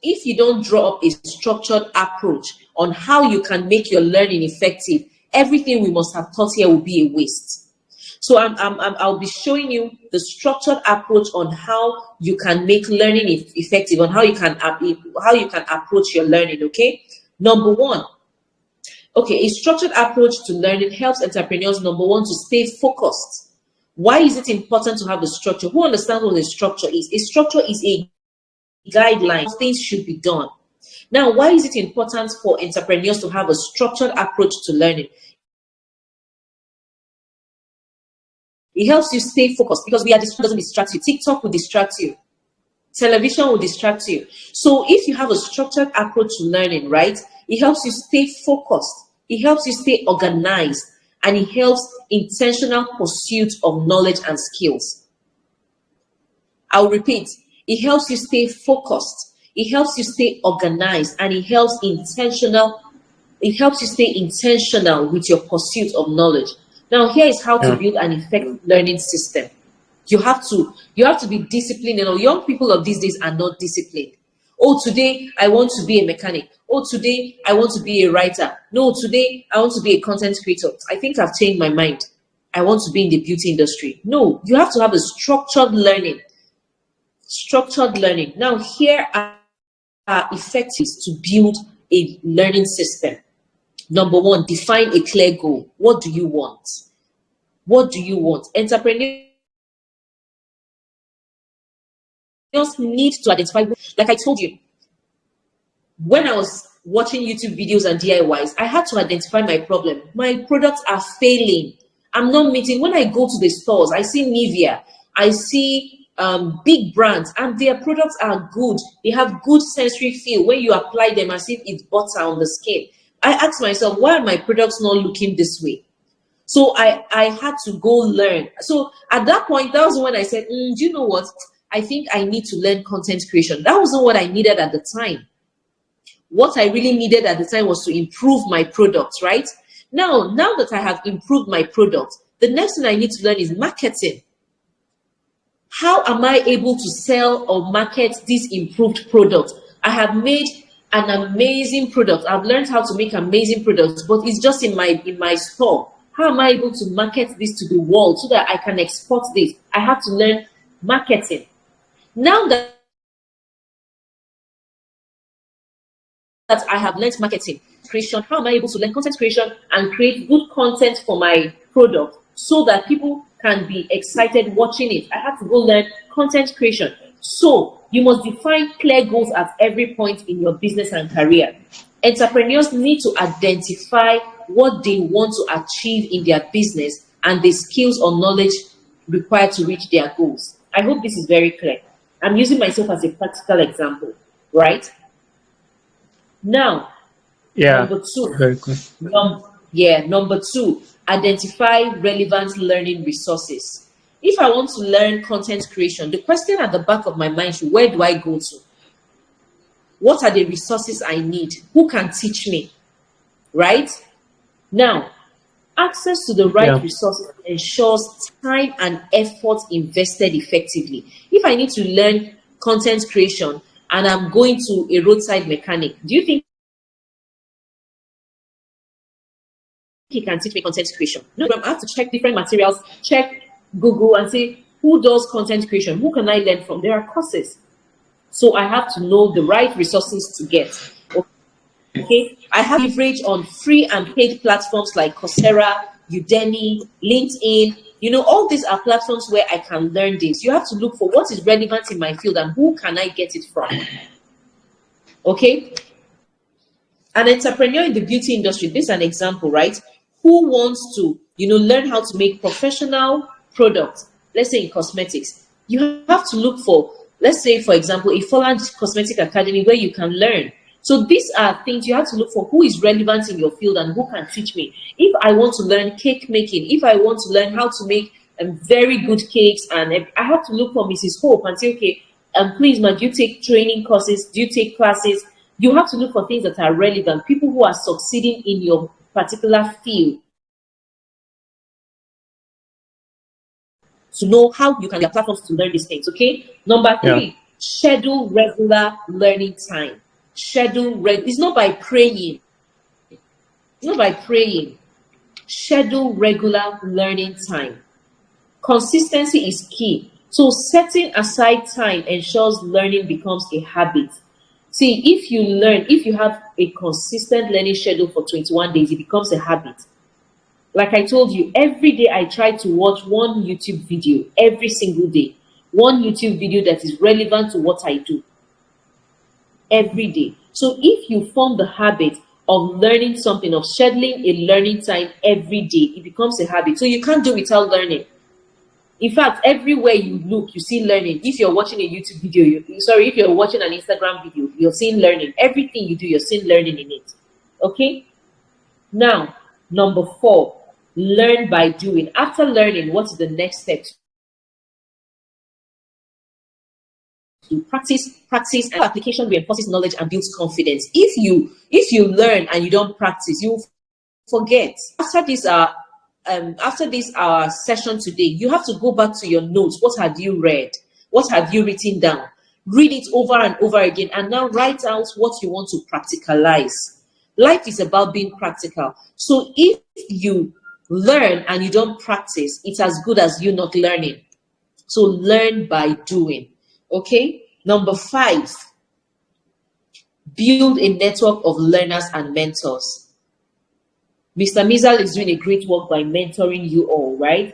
if you don't draw up a structured approach on how you can make your learning effective, everything we must have taught here will be a waste. So I'll be showing you the structured approach on how you can make learning effective, on how you can approach your learning. Okay, number one. Okay, a structured approach to learning helps entrepreneurs, number one, to stay focused. Why is it important to have a structure? Who understands what a structure is? A structure is a guideline. Things should be done. Now, why is it important for entrepreneurs to have a structured approach to learning? It helps you stay focused because doesn't distract you. TikTok will distract you. Television will distract you. So if you have a structured approach to learning, right, it helps you stay focused. It helps you stay organized, and it helps intentional pursuit of knowledge and skills. I'll repeat. It helps you stay focused. It helps you stay organized, and it helps you stay intentional with your pursuit of knowledge. Now, here is how to build an effective learning system. You have to be disciplined. You know, young people of these days are not disciplined. Oh, today I want to be a mechanic. Oh, today I want to be a writer. No, today I want to be a content creator. I think I've changed my mind. I want to be in the beauty industry. No, you have to have a structured learning. Structured learning. Now, here are effectives to build a learning system. Number one, define a clear goal. What do you want? What do you want? Entrepreneurs need to identify, like I told you, when I was watching YouTube videos and DIYs, I had to identify my problem. My products are failing. I'm not meeting. When I go to the stores, I see Nivea, I see big brands, and their products are good. They have good sensory feel when you apply them as if it's butter on the skin. I asked myself, why are my products not looking this way? So I had to go learn. So at that point, that was when I said, do you know what? I think I need to learn content creation. That wasn't what I needed at the time. What I really needed at the time was to improve my product, right? Now that I have improved my product, the next thing I need to learn is marketing. How am I able to sell or market this improved product? I have made an amazing product. I've learned how to make amazing products, but it's just in my store. How am I able to market this to the world so that I can export this? I have to learn marketing. Now that I have learned marketing creation, how am I able to learn content creation and create good content for my product so that people can be excited watching it? I have to go learn content creation. So you must define clear goals at every point in your business and career. Entrepreneurs need to identify what they want to achieve in their business and the skills or knowledge required to reach their goals. I hope this is very clear. I'm using myself as a practical example, right? Now, Yeah. number two, Very good. number two, identify relevant learning resources. If I want to learn content creation, the question at the back of my mind is, where do I go to? What are the resources I need? Who can teach me? Right? Now, access to the right resources ensures time and effort invested effectively. If I need to learn content creation and I'm going to a roadside mechanic, do you think he can teach me content creation? No, I have to check different materials, check Google and say, who does content creation? Who can I learn from? There are courses. So I have to know the right resources to get. Okay, I have leverage on free and paid platforms like Coursera, Udemy, LinkedIn. You know, all these are platforms where I can learn this. You have to look for what is relevant in my field and who can I get it from. Okay, an entrepreneur in the beauty industry, this is an example, right? Who wants to, learn how to make professional products, let's say in cosmetics. You have to look for, let's say, for example, a Folland Cosmetic Academy where you can learn. So these are things you have to look for, who is relevant in your field and who can teach me. If I want to learn cake making, if I want to learn how to make very good cakes, and I have to look for Mrs. Hope and say, okay, please, ma, do you take training courses? Do you take classes? You have to look for things that are relevant, people who are succeeding in your particular field, to know how you can get platforms to learn these things, okay? Number three, schedule regular learning time. It's not by praying. It's not by praying. Schedule regular learning time. Consistency is key. So setting aside time ensures learning becomes a habit. See, if you have a consistent learning schedule for 21 days, it becomes a habit. Like I told you, every day I try to watch one YouTube video, every single day. One YouTube video that is relevant to what I do. Every day. So if you form the habit of learning something, of scheduling a learning time every day, it becomes a habit. So you can't do without learning. In fact, everywhere you look, you see learning. If you're watching a YouTube video, if you're watching an Instagram video, you're seeing learning. Everything you do, you're seeing learning in it. Okay? Now, number 4, learn by doing. After learning, what is the next step? To practice, and application reinforces knowledge and builds confidence. If you learn and you don't practice, you forget. After this session today, you have to go back to your notes. What have you read? What have you written down? Read it over and over again, and now write out what you want to practicalize. Life is about being practical. So if you learn and you don't practice, it's as good as you not learning. So learn by doing. Okay. Number 5, build a network of learners and mentors. Mr. Mizal is doing a great work by mentoring you all, right?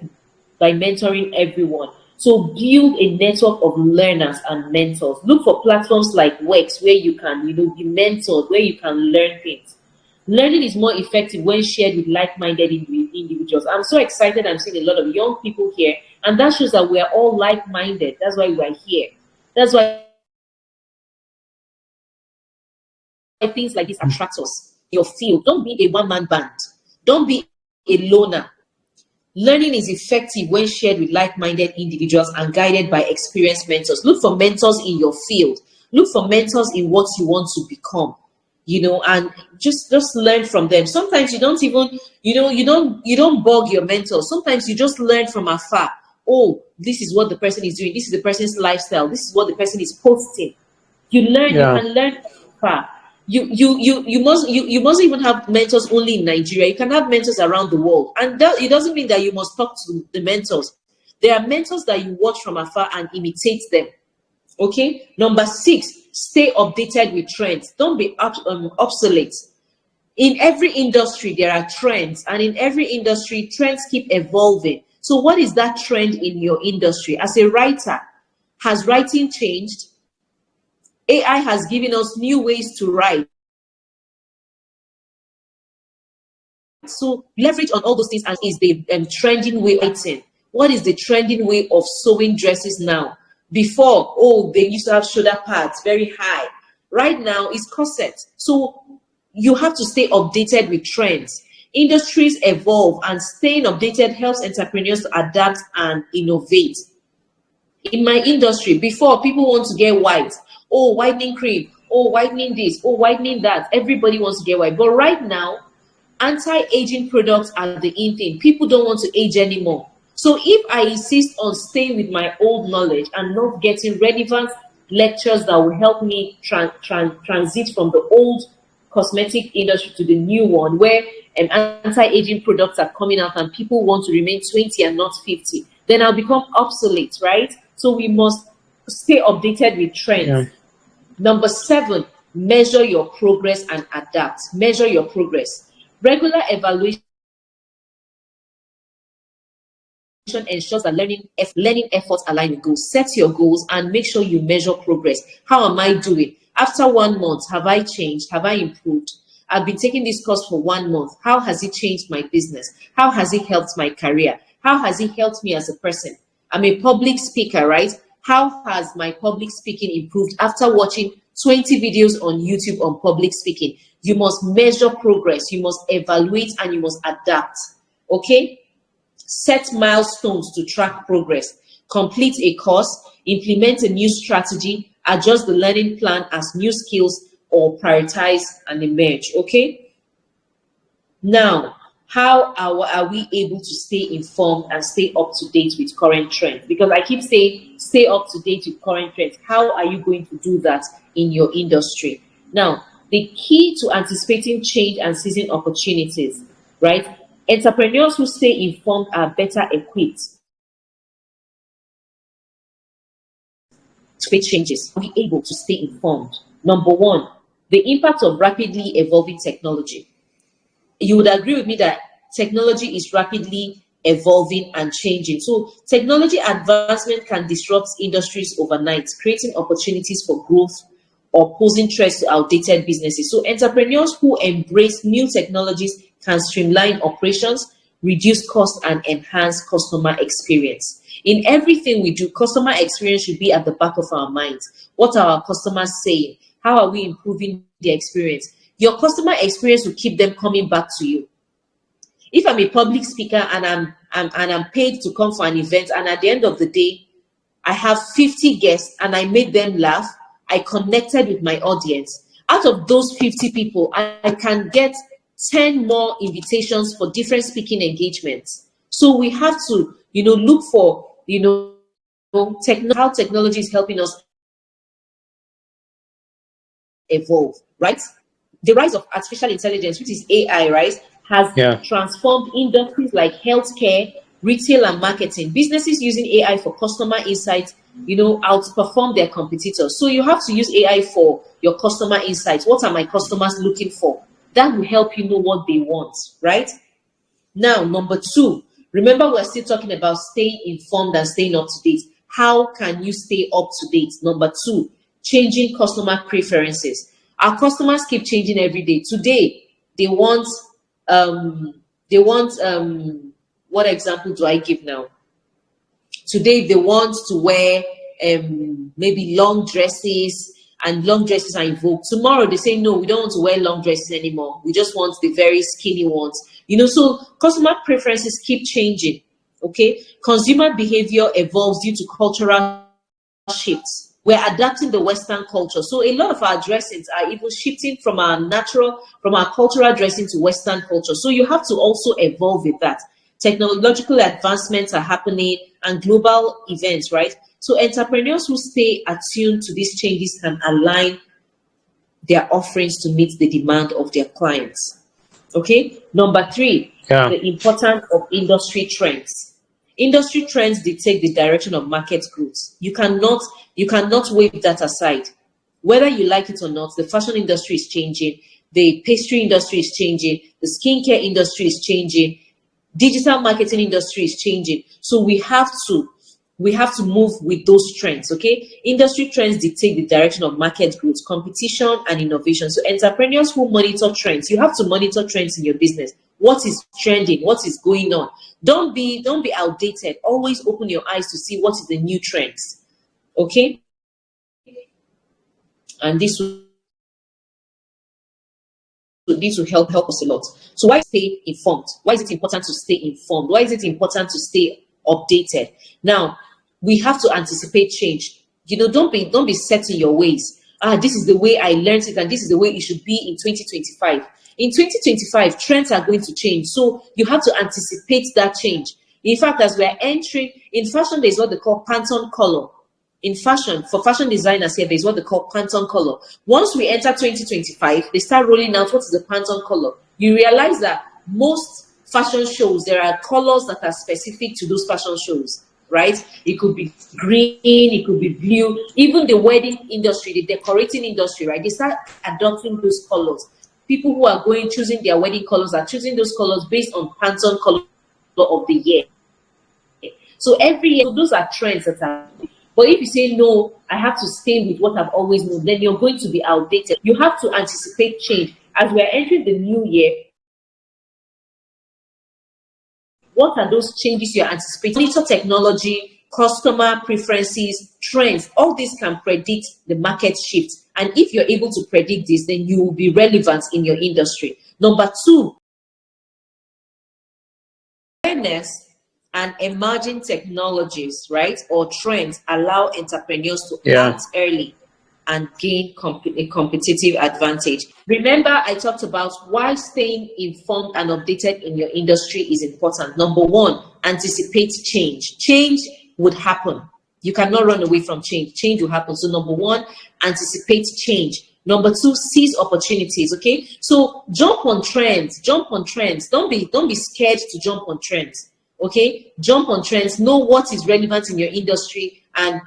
By mentoring everyone. So build a network of learners and mentors. Look for platforms like Wex where you can, be mentored, where you can learn things. Learning is more effective when shared with like-minded individuals. I'm so excited. I'm seeing a lot of young people here, and that shows that we're all like-minded. That's why we're here. That's why things like this attract us. Your field. Don't be a one-man band. Don't be a loner. Learning is effective when shared with like-minded individuals and guided by experienced mentors. Look for mentors in your field. Look for mentors in what you want to become, and just learn from them. Sometimes you don't even, you don't bug your mentors. Sometimes you just learn from afar. Oh, this is what the person is doing. This is the person's lifestyle. This is what the person is posting. You Yeah. can learn from afar. You must even have mentors only in Nigeria. You can have mentors around the world, and it doesn't mean that you must talk to the mentors. There are mentors that you watch from afar and imitate them. Okay. Number 6, stay updated with trends. Don't be obsolete. In every industry there are trends, and in every industry trends keep evolving. So what is that trend in your industry? As a writer, has writing changed? AI has given us new ways to write. So leverage on all those things. And is the trending way writing? What is the trending way of sewing dresses now? Before, oh, they used to have shoulder pads very high. Right now, it's corset. So you have to stay updated with trends. Industries evolve, and staying updated helps entrepreneurs to adapt and innovate. In my industry, before, people want to get white. Oh, whitening cream. Oh, whitening this. Oh, whitening that. Everybody wants to get white. But right now, anti-aging products are the in thing. People don't want to age anymore. So if I insist on staying with my old knowledge and not getting relevant lectures that will help me transit from the old cosmetic industry to the new one, where anti-aging products are coming out and people want to remain 20 and not 50, then I'll become obsolete, right? So we must stay updated with trends. Yeah. Number 7, measure your progress and adapt. Measure your progress. Regular evaluation ensures that learning efforts align with goals. Set your goals and make sure you measure progress. How am I doing? After 1 month, have I changed? Have I improved? I've been taking this course for 1 month. How has it changed my business? How has it helped my career? How has it helped me as a person? I'm a public speaker, right? How has my public speaking improved after watching 20 videos on YouTube on public speaking? You must measure progress. You must evaluate and you must adapt. Okay? Set milestones to track progress. Complete a course, implement a new strategy, adjust the learning plan as new skills or prioritize and emerge. Okay? Now, how are we able to stay informed and stay up to date with current trends? Because I keep saying stay up to date with current trends. How are you going to do that in your industry? Now, the key to anticipating change and seizing opportunities, right? Entrepreneurs who stay informed are better equipped to face changes. Be able to stay informed. Number 1, the impact of rapidly evolving technology. You would agree with me that technology is rapidly evolving and changing. So technology advancement can disrupt industries overnight, creating opportunities for growth or posing threats to outdated businesses. So entrepreneurs who embrace new technologies can streamline operations, reduce costs, and enhance customer experience. In everything we do, customer experience should be at the back of our minds. What are our customers saying? How are we improving the experience? Your customer experience will keep them coming back to you. If I'm a public speaker and I'm paid to come for an event, and at the end of the day, I have 50 guests and I made them laugh, I connected with my audience. Out of those 50 people, I can get 10 more invitations for different speaking engagements. So we have to, look for, how technology is helping us evolve, right? The rise of artificial intelligence, which is AI, right, has transformed industries like healthcare, retail, and marketing. Businesses using AI for customer insights, outperform their competitors. So you have to use AI for your customer insights. What are my customers looking for? That will help you know what they want, right? Now, number 2, remember we're still talking about staying informed and staying up to date. How can you stay up to date? Number 2, changing customer preferences. Our customers keep changing every day. Today, they want what example do I give now? Today, they want to wear maybe long dresses, and long dresses are invoked. Tomorrow they say, no, we don't want to wear long dresses anymore. We just want the very skinny ones. So customer preferences keep changing. Okay, consumer behavior evolves due to cultural shifts. We're adapting the Western culture. So a lot of our dressings are even shifting from our cultural dressing to Western culture. So you have to also evolve with that. Technological advancements are happening and global events, right? So entrepreneurs who stay attuned to these changes can align their offerings to meet the demand of their clients. Okay. Number 3, the importance of industry trends. Industry trends dictate the direction of market growth. You cannot wave that aside. Whether you like it or not, the fashion industry is changing, the pastry industry is changing, the skincare industry is changing, digital marketing industry is changing. So we have to move with those trends. Okay, industry trends dictate the direction of market growth, competition, and innovation. So entrepreneurs who monitor trends, you have to monitor trends in your business. What is trending? What is going on? Don't be outdated. Always open your eyes to see what is the new trends. Okay, and this will help us a lot. So why stay informed? Why is it important to stay informed? Why is it important to stay updated? Now, we have to anticipate change. Don't be set in your ways. This is the way I learned it, and this is the way it should be in 2025. In 2025, trends are going to change. So you have to anticipate that change. In fact, as we're entering in fashion, there's what they call Pantone color. In fashion, for fashion designers here, there's what they call Pantone color. Once we enter 2025, they start rolling out what is the Pantone color. You realize that most fashion shows, there are colors that are specific to those fashion shows, right? It could be green, it could be blue. Even the wedding industry, the decorating industry, right? They start adopting those colors. People who are choosing their wedding colors are choosing those colors based on Pantone color of the year. So every year, so those are trends that are. But if you say, no, I have to stay with what I've always known, then you're going to be outdated. You have to anticipate change. As we're entering the new year, what are those changes you're anticipating? Monitor technology, customer preferences, trends. All this can predict the market shift. And if you're able to predict this, then you will be relevant in your industry. Number 2, awareness and emerging technologies, right, or trends allow entrepreneurs to act early and gain a competitive advantage. Remember, I talked about why staying informed and updated in your industry is important. Number 1, anticipate change. Change would happen. You cannot run away from change. Change will happen. So number 1, anticipate change. Number 2, seize opportunities. Okay, so jump on trends. Jump on trends. Don't be scared to jump on trends. Okay, jump on trends. Know what is relevant in your industry, and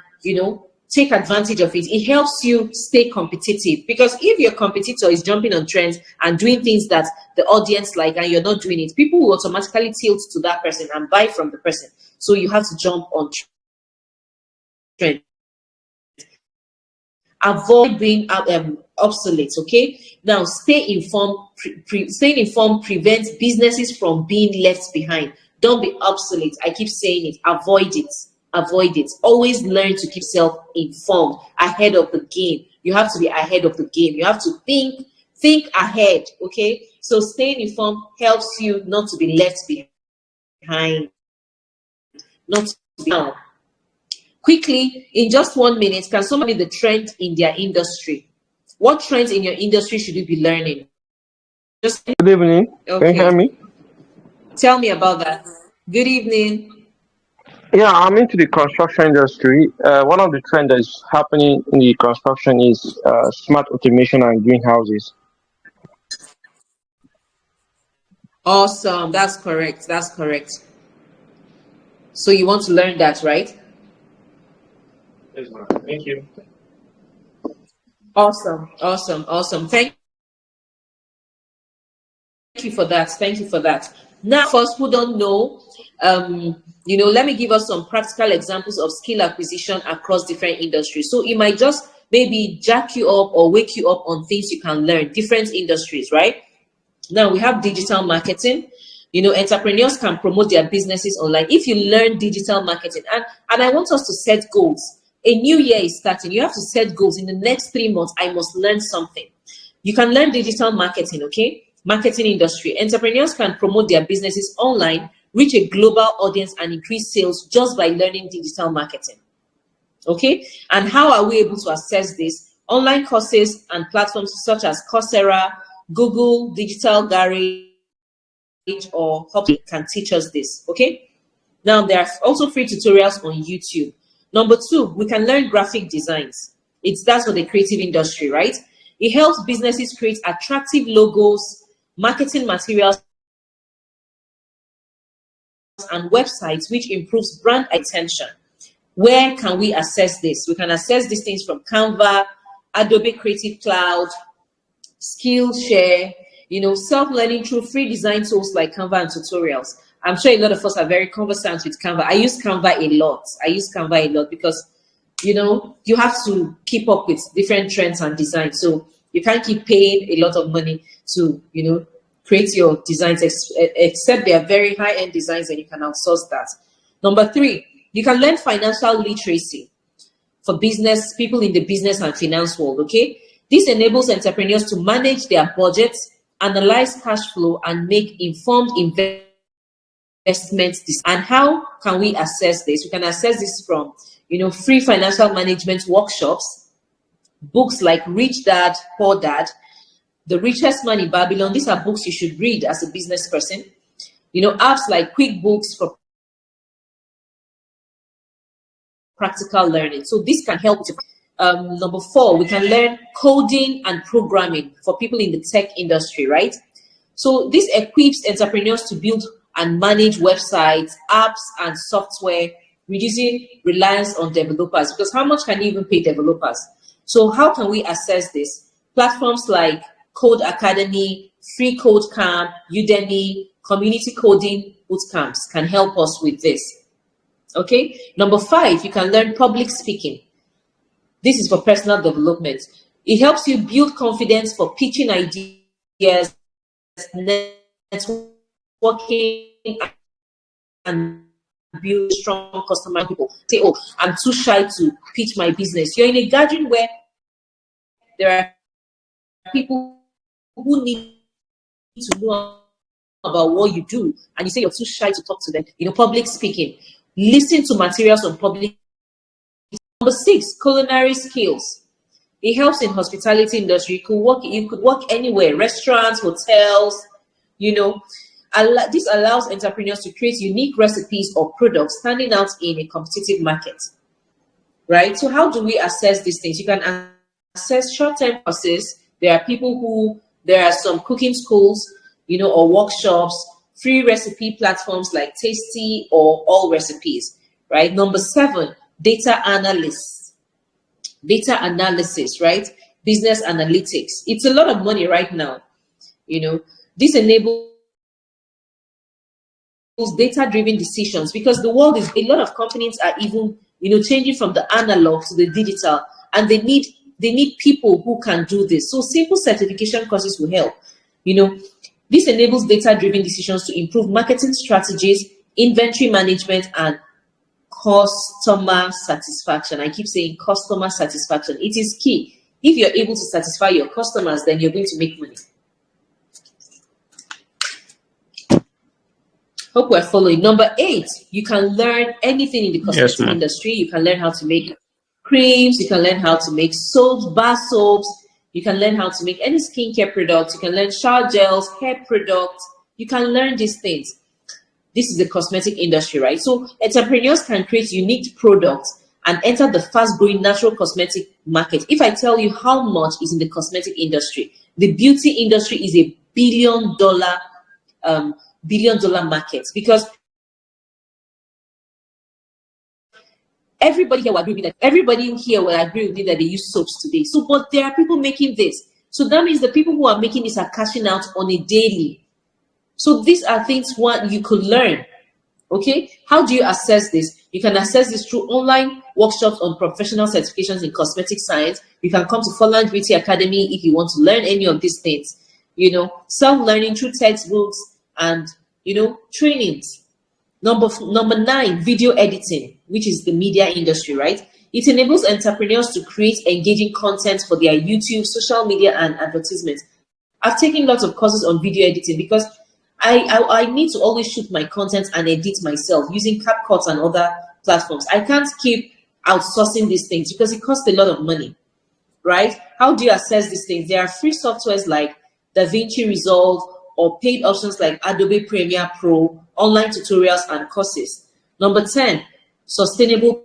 take advantage of it. It helps you stay competitive, because if your competitor is jumping on trends and doing things that the audience like and you're not doing it, people will automatically tilt to that person and buy from the person. So you have to jump on trends. Avoid being obsolete. Okay, now stay informed. Staying informed prevents businesses from being left behind. Don't be obsolete. I keep saying it. Avoid it. Avoid it. Always learn to keep self informed, ahead of the game. You have to be ahead of the game. You have to think ahead. Okay, so staying informed helps you not to be left behind, not to be down. Quickly, in just 1 minute, can somebody the trend in their industry? What trends in your industry should you be learning? Just Good evening. Okay. Can you hear me? Tell me about that. Good evening. Yeah, I'm into the construction industry. One of the trends that's happening in the construction is smart automation and greenhouses. Awesome. That's correct. That's correct. So you want to learn that, right? Yes, ma'am. Thank you. Awesome. Awesome. Awesome. Thank you for that. Thank you for that. Now, for us who don't know, let me give us some practical examples of skill acquisition across different industries. So it might just maybe jack you up or wake you up on things you can learn, different industries, right? Now we have digital marketing. Entrepreneurs can promote their businesses online if you learn digital marketing. And I want us to set goals. A new year is starting. You have to set goals. In the next 3 months, I must learn something. You can learn digital marketing, okay? Marketing industry. Entrepreneurs can promote their businesses online, reach a global audience, and increase sales just by learning digital marketing. Okay? And how are we able to access this? Online courses and platforms such as Coursera, Google, Digital Garage, or Hopkins can teach us this. Okay? Now, there are also free tutorials on YouTube. Number 2, we can learn graphic designs. That's for the creative industry, right? It helps businesses create attractive logos, marketing materials, and websites, which improves brand attention. Where can we access this? We can access these things from Canva, Adobe Creative Cloud, Skillshare, self-learning through free design tools like Canva and tutorials. I'm sure a lot of us are very conversant with Canva. I use Canva a lot because, you have to keep up with different trends and designs. So you can't keep paying a lot of money to, create your designs, except they are very high-end designs and you can outsource that. Number 3, you can learn financial literacy for business, people in the business and finance world, okay? This enables entrepreneurs to manage their budgets, analyze cash flow, and make informed investments. And how can we access this? We can access this from, free financial management workshops, books like Rich Dad, Poor Dad, The Richest Man in Babylon. These are books you should read as a business person. Apps like QuickBooks for practical learning. So this can help. Number 4, we can learn coding and programming for people in the tech industry, right? So this equips entrepreneurs to build and manage websites, apps, and software, reducing reliance on developers. Because how much can you even pay developers? So how can we access this? Platforms like Code Academy, Free Code Camp, Udemy, community coding bootcamps can help us with this. Okay. Number 5, you can learn public speaking. This is for personal development. It helps you build confidence for pitching ideas, networking, and build strong customer. People say, "Oh, I'm too shy to pitch my business." You're in a gathering where there are people who need to know about what you do, and you say you're too shy to talk to them. Public speaking. Listen to materials on public. Number 6, culinary skills. It helps in hospitality industry. You could work anywhere, restaurants, hotels. This allows entrepreneurs to create unique recipes or products standing out in a competitive market. Right? So how do we assess these things? You can assess short-term courses. There are some cooking schools, or workshops, free recipe platforms like Tasty or All Recipes. Right? Number 7, data analysis, right? Business analytics. It's a lot of money right now. This enables data-driven decisions because a lot of companies are even, changing from the analog to the digital, and they need people who can do this. So simple certification courses will help. This enables data-driven decisions to improve marketing strategies, inventory management, and customer satisfaction. I keep saying customer satisfaction. It is key. If you're able to satisfy your customers, then you're going to make money. Hope we're following. Number 8, you can learn anything in the cosmetic industry. You can learn how to make creams. You can learn how to make soaps, bar soaps. You can learn how to make any skincare products. You can learn shower gels, hair products. You can learn these things. This is the cosmetic industry, right? So entrepreneurs can create unique products and enter the fast-growing natural cosmetic market. If I tell you how much is in the cosmetic industry, the beauty industry is a billion dollar market, because everybody here will agree with me that they use soaps today. So, but there are people making this. So that means the people who are making this are cashing out on a daily. So these are things what you could learn. Okay, how do you assess this? You can assess this through online workshops on professional certifications in cosmetic science. You can come to Folland Beauty Academy if you want to learn any of these things. Self-learning through textbooks and trainings. Number 9, video editing, which is the media industry, right? It enables entrepreneurs to create engaging content for their YouTube, social media, and advertisements. I've taken lots of courses on video editing because I need to always shoot my content and edit myself using CapCut and other platforms. I can't keep outsourcing these things because it costs a lot of money, right? How do you assess these things? There are free softwares like DaVinci Resolve or paid options like Adobe Premiere Pro, online tutorials and courses. Number 10, sustainable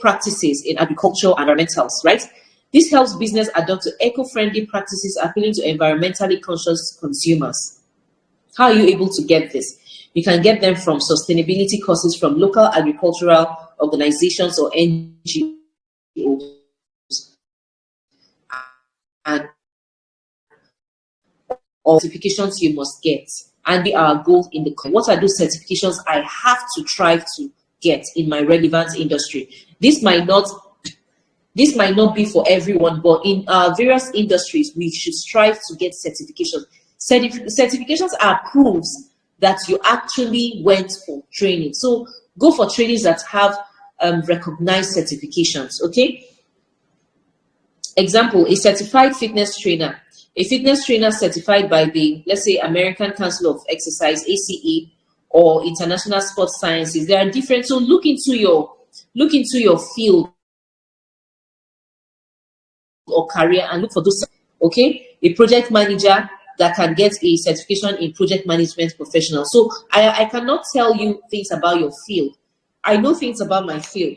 practices in agriculture and environmentals, right? This helps business adopt to eco-friendly practices appealing to environmentally conscious consumers. How are you able to get this? You can get them from sustainability courses from local agricultural organizations or NGOs. And all certifications you must get. And they are gold in the coin. What are those certifications I have to try to get in my relevant industry? This might not be for everyone, but in various industries, we should strive to get certifications. Certifications are proofs that you actually went for training. So go for trainings that have recognized certifications, okay? Example, a certified fitness trainer. A fitness trainer certified by the, let's say, American Council of Exercise, ACE, or International Sports Sciences. They are different. So look into your field or career and look for those, okay? A project manager that can get a certification in project management professional. So I cannot tell you things about your field. I know things about my field.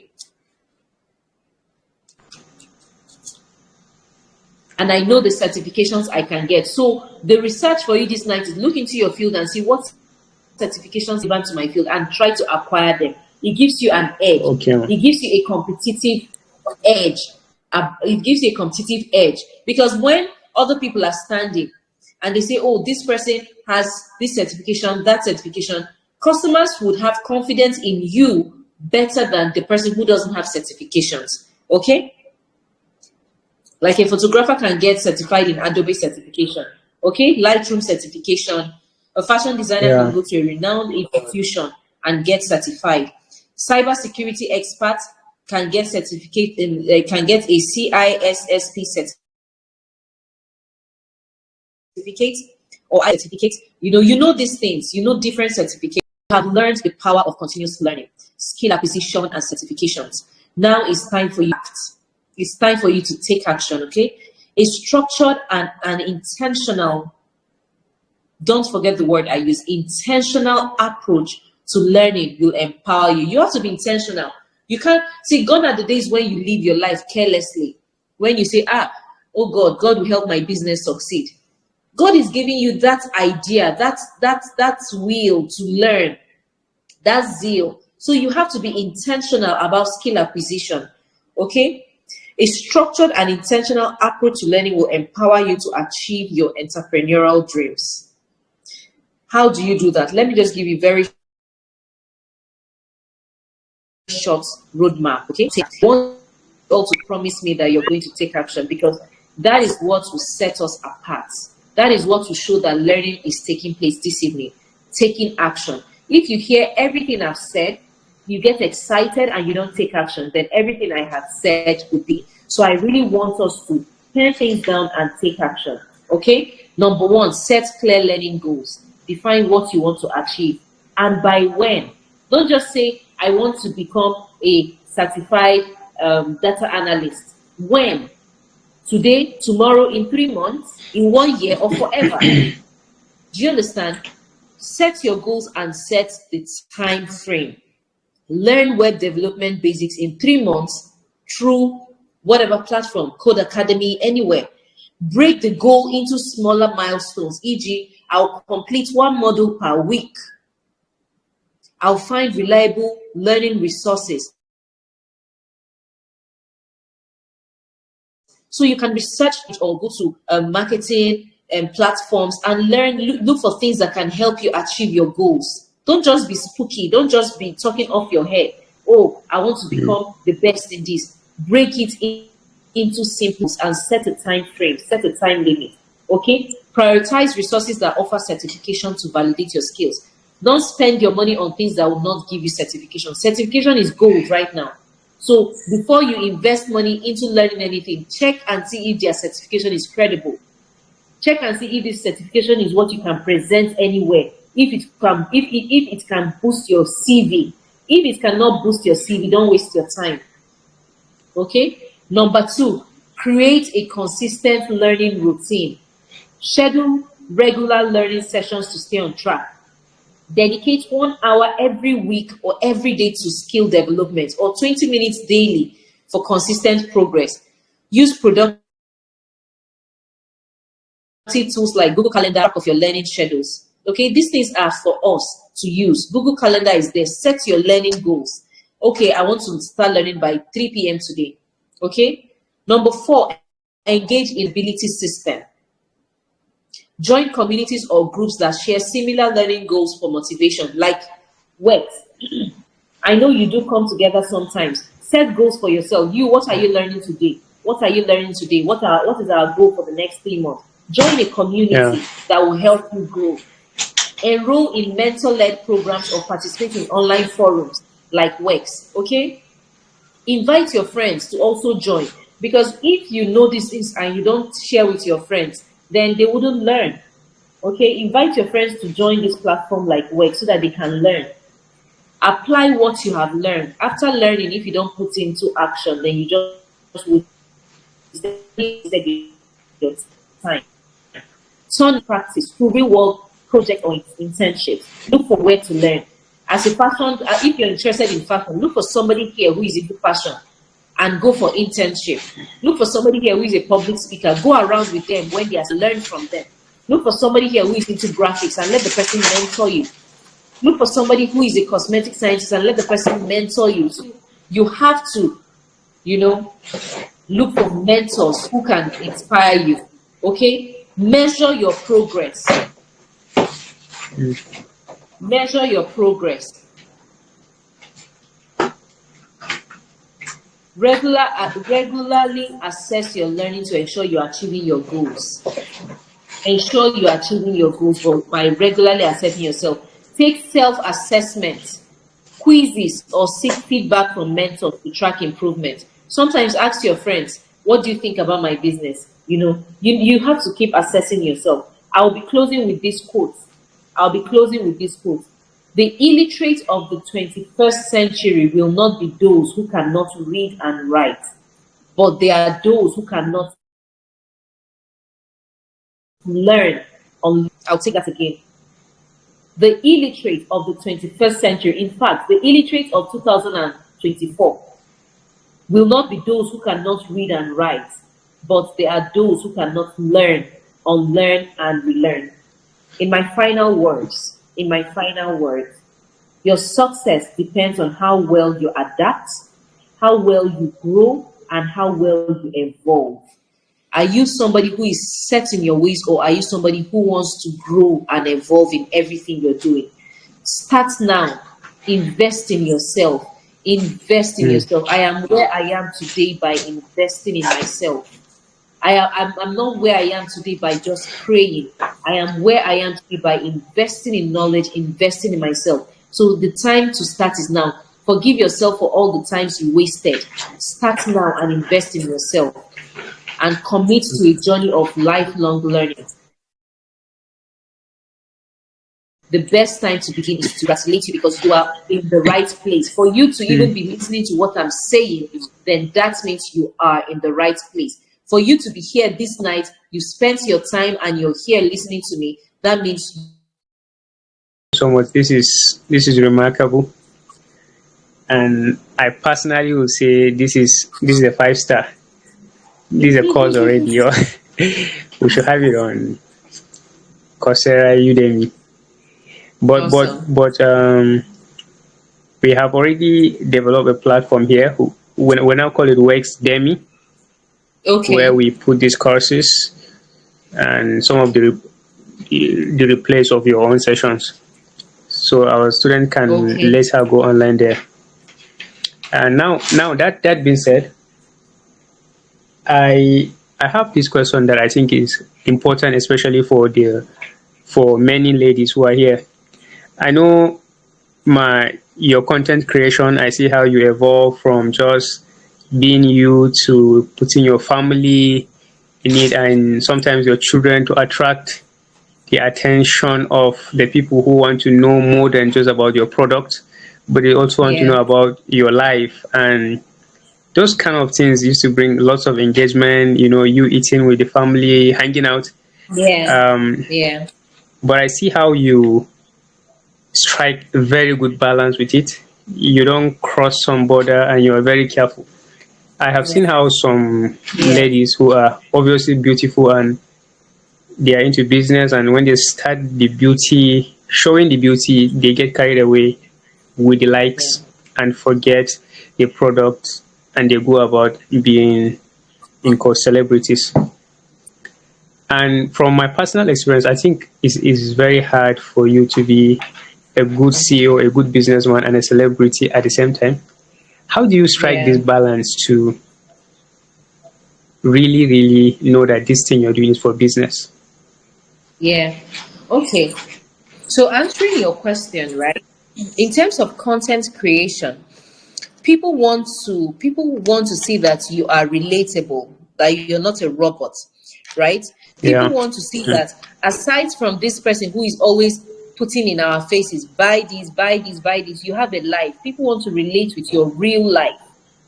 And I know the certifications I can get. So the research for you this night is look into your field and see what certifications given to my field and try to acquire them. It gives you an edge. Okay. It gives you a competitive edge. It gives you a competitive edge because when other people are standing and they say, oh, this person has this certification, that certification, customers would have confidence in you better than the person who doesn't have certifications. Okay? Like a photographer can get certified in Adobe certification. Okay? Lightroom certification. A fashion designer can go to a renowned institution and get certified. Cybersecurity experts can get certificate in can get a CISSP certificate or certificate. You know these things. You know different certificates. You have learned the power of continuous learning, skill acquisition, and certifications. Now it's time for you to act. It's time for you to take action. Okay, a structured and intentional. Don't forget the word I use. Intentional approach to learning will empower you. You have to be intentional. You can't see, gone are the days when you live your life carelessly. When you say, oh God will help my business succeed. God is giving you that idea, that will to learn, that zeal. So you have to be intentional about skill acquisition. Okay? A structured and intentional approach to learning will empower you to achieve your entrepreneurial dreams. How do you do that? Let me just give you very short roadmap. Okay, want all to promise me that you're going to take action because that is what will set us apart. That is what will show that learning is taking place this evening. Taking action. If you hear everything I've said, you get excited and you don't take action, then everything I have said would be. So I really want us to pen things down and take action. Okay. Number one, set clear learning goals. Define what you want to achieve and by when. Don't just say, I want to become a certified data analyst. When? Today, tomorrow, in 3 months, in 1 year, or forever. Do you understand? Set your goals and set the time frame. Learn web development basics in 3 months through whatever platform, Code Academy, anywhere. Break the goal into smaller milestones, e.g., I'll complete 1 module per week. I'll find reliable learning resources. So you can research it or go to marketing and platforms and learn, look for things that can help you achieve your goals. Don't just be spooky. Don't just be talking off your head. Oh, I want to become the best in this. Break it into simple and set a time frame, set a time limit. Okay? Prioritize resources that offer certification to validate your skills. Don't spend your money on things that will not give you certification. Certification is gold right now. So before you invest money into learning anything, check and see if their certification is credible. Check and see if this certification is what you can present anywhere. If it can boost your CV. If it cannot boost your CV, don't waste your time. Okay? Number 2, create a consistent learning routine. Schedule regular learning sessions to stay on track. Dedicate 1 hour every week or every day to skill development, or 20 minutes daily for consistent progress. Use productive tools like Google Calendar of your learning schedules. Okay, these things are for us to use. Google Calendar is there. Set your learning goals. Okay, I want to start learning by 3 p.m. today. Okay. Number 4, engage in ability system. Join communities or groups that share similar learning goals for motivation, like WEX. I know you do come together sometimes. Set goals for yourself. What are you learning today? What are you learning today? What is our goal for the next 3 months? Join a community that will help you grow. Enroll in mentor-led programs or participate in online forums like WEX. Okay? Invite your friends to also join, because if you know these things and you don't share with your friends, then they wouldn't learn. Okay? Invite your friends to join this platform like WEX so that they can learn. Apply what you have learned. After learning, if you don't put into action, then you just waste your time. Turn practice through real world project or internship. Look for where to learn. As a fashion, if you're interested in fashion, look for somebody here who is into fashion and go for internship. Look for somebody here who is a public speaker. Go around with them when they have learned from them. Look for somebody here who is into graphics and let the person mentor you. Look for somebody who is a cosmetic scientist and let the person mentor you. So you have to, look for mentors who can inspire you. Okay? Measure your progress. Measure your progress. Regularly assess your learning to ensure you're achieving your goals. Ensure you're achieving your goals by regularly assessing yourself. Take self-assessment, quizzes, or seek feedback from mentors to track improvement. Sometimes ask your friends, what do you think about my business? You have to keep assessing yourself. I'll be closing with this quote. The illiterate of the 21st century will not be those who cannot read and write, but they are those who cannot learn. I'll take that again. The illiterate of the 21st century, in fact, the illiterate of 2024, will not be those who cannot read and write, but they are those who cannot learn, unlearn, and relearn. In my final words, your success depends on how well you adapt, how well you grow, and how well you evolve. Are you somebody who is set in your ways, or are you somebody who wants to grow and evolve in everything you're doing? Start now. Invest in yourself. Invest in yourself. I am where I am today by investing in myself. I'm not where I am today by just praying. I am where I am today by investing in knowledge, investing in myself. So the time to start is now. Forgive yourself for all the times you wasted. Start now and invest in yourself. And commit to a journey of lifelong learning. The best time to begin is to congratulate you, because you are in the right place. For you to even be listening to what I'm saying, then that means you are in the right place. For you to be here this night, you spent your time and you're here listening to me. That means so much. This is remarkable, and I personally will say this is a 5-star. This is a course already. We should have it on Coursera, Udemy. But awesome. We have already developed a platform here. We now call it WEX Demi. Okay. Where we put these courses and some of the replays of your own sessions, so our student can later go online there. And now that being said, I have this question that I think is important, especially for many ladies who are here. I know your content creation. I see how you evolve from just being you to putting your family in it, and sometimes your children, to attract the attention of the people who want to know more than just about your product, but they also want to Yeah. know about your life. And those kind of things used to bring lots of engagement, you eating with the family, hanging out. Yeah. um, Yeah. but I see how you strike a very good balance with it. You don't cross some border, and you're very careful. I have seen Yeah. how some Yeah. ladies who are obviously beautiful and they are into business, and when they start showing the beauty, they get carried away with the Yeah. likes and forget the product, and they go about being in quote celebrities. And from my personal experience, I think it's very hard for you to be a good CEO, a good businessman, and a celebrity at the same time. How do you strike this Yeah. balance to really, really know that this thing you're doing is for business? Yeah. Okay. So answering your question, right? In terms of content creation, people want to see that you are relatable, that you're not a robot, right? People Yeah. want to see Mm. that aside from this person who is always putting in our faces, buy this, buy this, buy this, you have a life. People want to relate with your real life,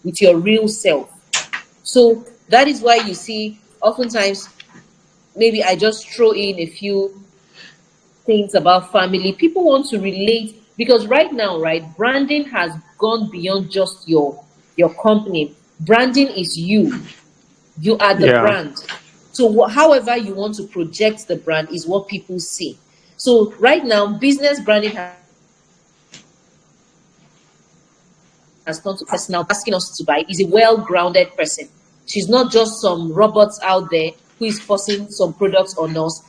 with your real self. So that is why you see oftentimes maybe I just throw in a few things about family. People want to relate because right now, right, branding has gone beyond just your company. Branding is you. You are the Yeah. brand. So however you want to project the brand is what people see. So right now, business branding has turned to personal. Asking us to buy is a well-grounded person. She's not just some robots out there who is forcing some products on us.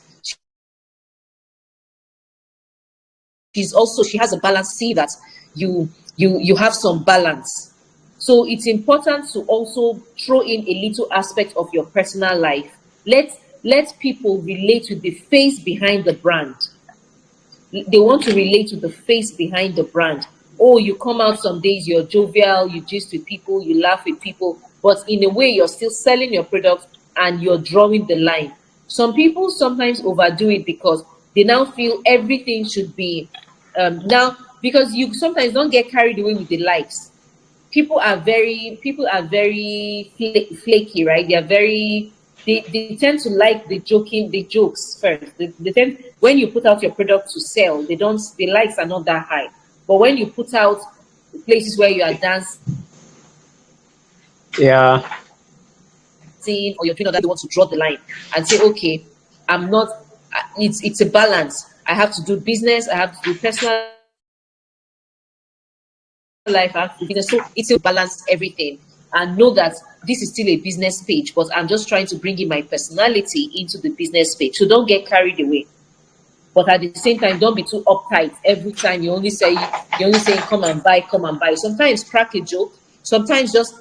She has a balance. See that you have some balance. So it's important to also throw in a little aspect of your personal life. Let people relate with the face behind the brand. They want to relate to the face behind the brand. Oh, you come out some days, you're jovial, you gist with people, you laugh with people, but in a way, you're still selling your product and you're drawing the line. Some people sometimes overdo it because they now feel everything should be now because you sometimes don't get carried away with the likes. People are very flaky, right? They tend to like the jokes first. They tend, when you put out your product to sell, the likes are not that high. But when you put out places where you are dancing Yeah. or you're doing other, you want to draw the line and say, okay, I'm not. It's a balance. I have to do business. I have to do personal life, I have to do business. So it's a balance everything and know that this is still a business page, but I'm just trying to bring in my personality into the business page. So don't get carried away. But at the same time, don't be too uptight every time you're only saying come and buy, come and buy. Sometimes crack a joke. Sometimes just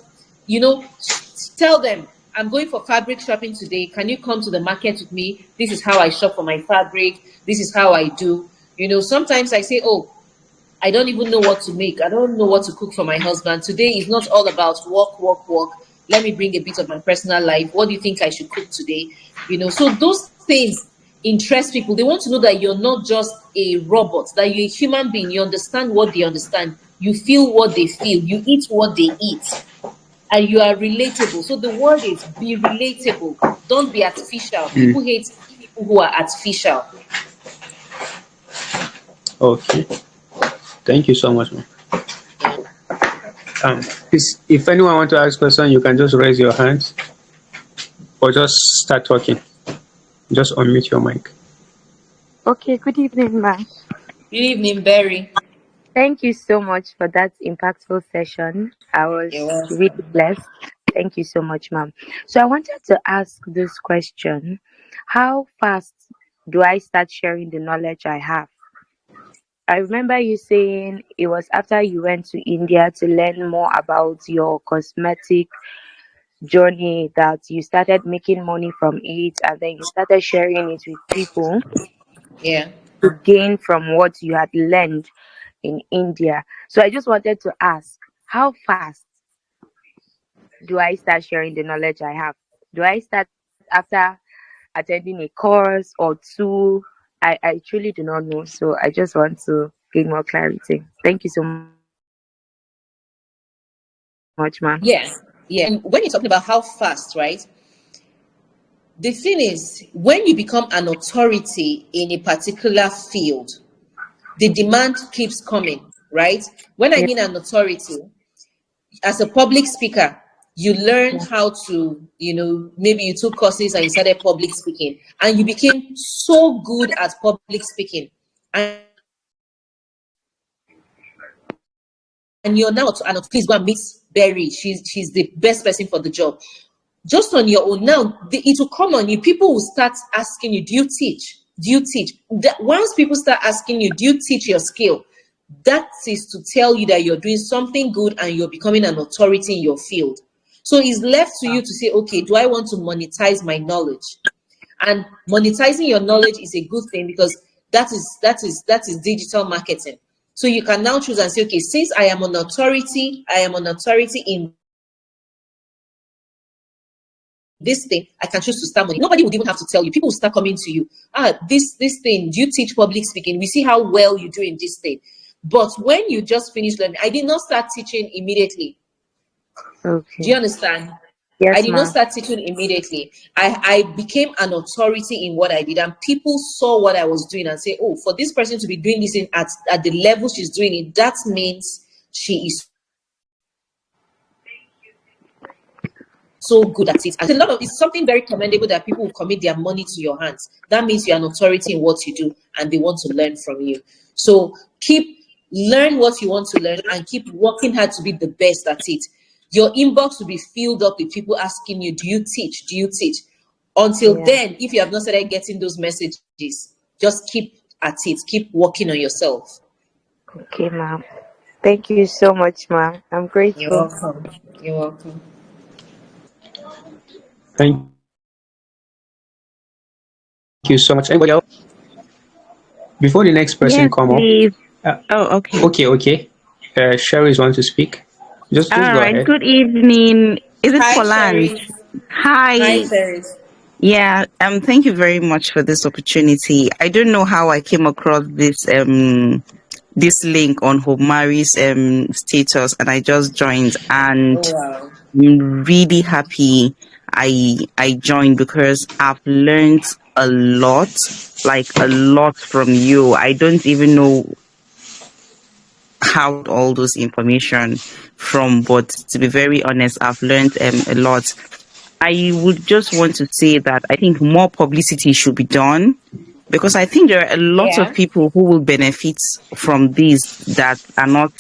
tell them I'm going for fabric shopping today. Can you come to the market with me? This is how I shop for my fabric. This is how I do. Sometimes I say, oh, I don't even know what to make. I don't know what to cook for my husband. Today is not all about work, work, work. Let me bring a bit of my personal life. What do you think I should cook today? So those things interest people. They want to know that you're not just a robot, that you're a human being. You understand what they understand. You feel what they feel. You eat what they eat. And you are relatable. So the word is be relatable. Don't be artificial. Mm. People hate people who are artificial. Okay. Thank you so much, man. Please, if anyone want to ask question, you can just raise your hands or just start talking. Just unmute your mic. Okay, good evening, ma'am. Good evening, Barry. Thank you so much for that impactful session. I You're was really welcome. blessed. Thank you so much, ma'am. So I wanted to ask this question. How fast do I start sharing the knowledge I have? I remember you saying it was after you went to India to learn more about your cosmetic journey that you started making money from it and then you started sharing it with people. Yeah. to gain from what you had learned in India. So I just wanted to ask, how fast do I start sharing the knowledge I have? Do I start after attending a course or two? I truly do not know. So I just want to gain more clarity. Thank you so much, ma'am. Yes. Yeah. And when you're talking about how fast, right? The thing is, when you become an authority in a particular field, the demand keeps coming, right? When I Yeah. mean an authority, as a public speaker, you learn how to, maybe you took courses and you started public speaking, and you became so good at public speaking. And you're now, and please go and meet Berry. She's the best person for the job. Just on your own now, it will come on you. People will start asking you, do you teach? Do you teach? Once people start asking you, do you teach your skill? That is to tell you that you're doing something good and you're becoming an authority in your field. So it's left to you to say, okay, do I want to monetize my knowledge? And monetizing your knowledge is a good thing, because that is digital marketing. So you can now choose and say, okay, since I am an authority in this thing, I can choose to start money. Nobody would even have to tell you. People will start coming to you. This thing, do you teach public speaking? We see how well you do in this thing. But when you just finish learning, I did not start teaching immediately. Okay. Do you understand? Yes, I did not ma'am. start teaching immediately. I became an authority in what I did, and people saw what I was doing and say, oh, for this person to be doing this at the level she's doing it, that means she is so good at it. And it's something very commendable that people will commit their money to your hands. That means you're an authority in what you do and they want to learn from you. So learn what you want to learn and keep working hard to be the best at it. Your inbox will be filled up with people asking you, do you teach? Do you teach? Until then, if you have not started getting those messages, just keep at it. Keep working on yourself. Okay, ma'am. Thank you so much, ma'am. I'm You're grateful. welcome. You're welcome. Thank you so much. Anybody else? Before the next person Yes, come please. up. Oh, okay. Okay. Sherry want to speak. Just All go right. ahead. Good evening. Is it Hi, for lunch? Sherry. Hi, Hi. Sherry. Yeah. Thank you very much for this opportunity. I don't know how I came across this link on Homari's status, and I just joined, and Oh, wow. I'm really happy I joined, because I've learned a lot, like a lot from you. I don't even know how all those information from, but to be very honest, I've learned a lot. I would just want to say that I think more publicity should be done, because I think there are a lot of Yeah. people who will benefit from this that are not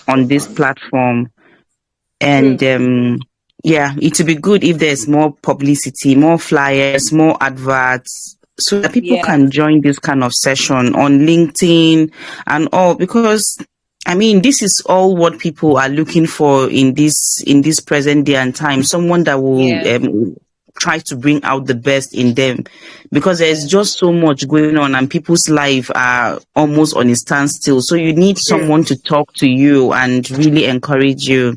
on this platform. And yeah, it would be good if there's more publicity, more flyers, more adverts, so that people Yeah. can join this kind of session on LinkedIn and all, because I mean, this is all what people are looking for in this present day and time. Someone that will Yeah. try to bring out the best in them, because there's Yeah. just so much going on and people's life are almost on a standstill. So you need True. someone to talk to you and really encourage you. Yeah.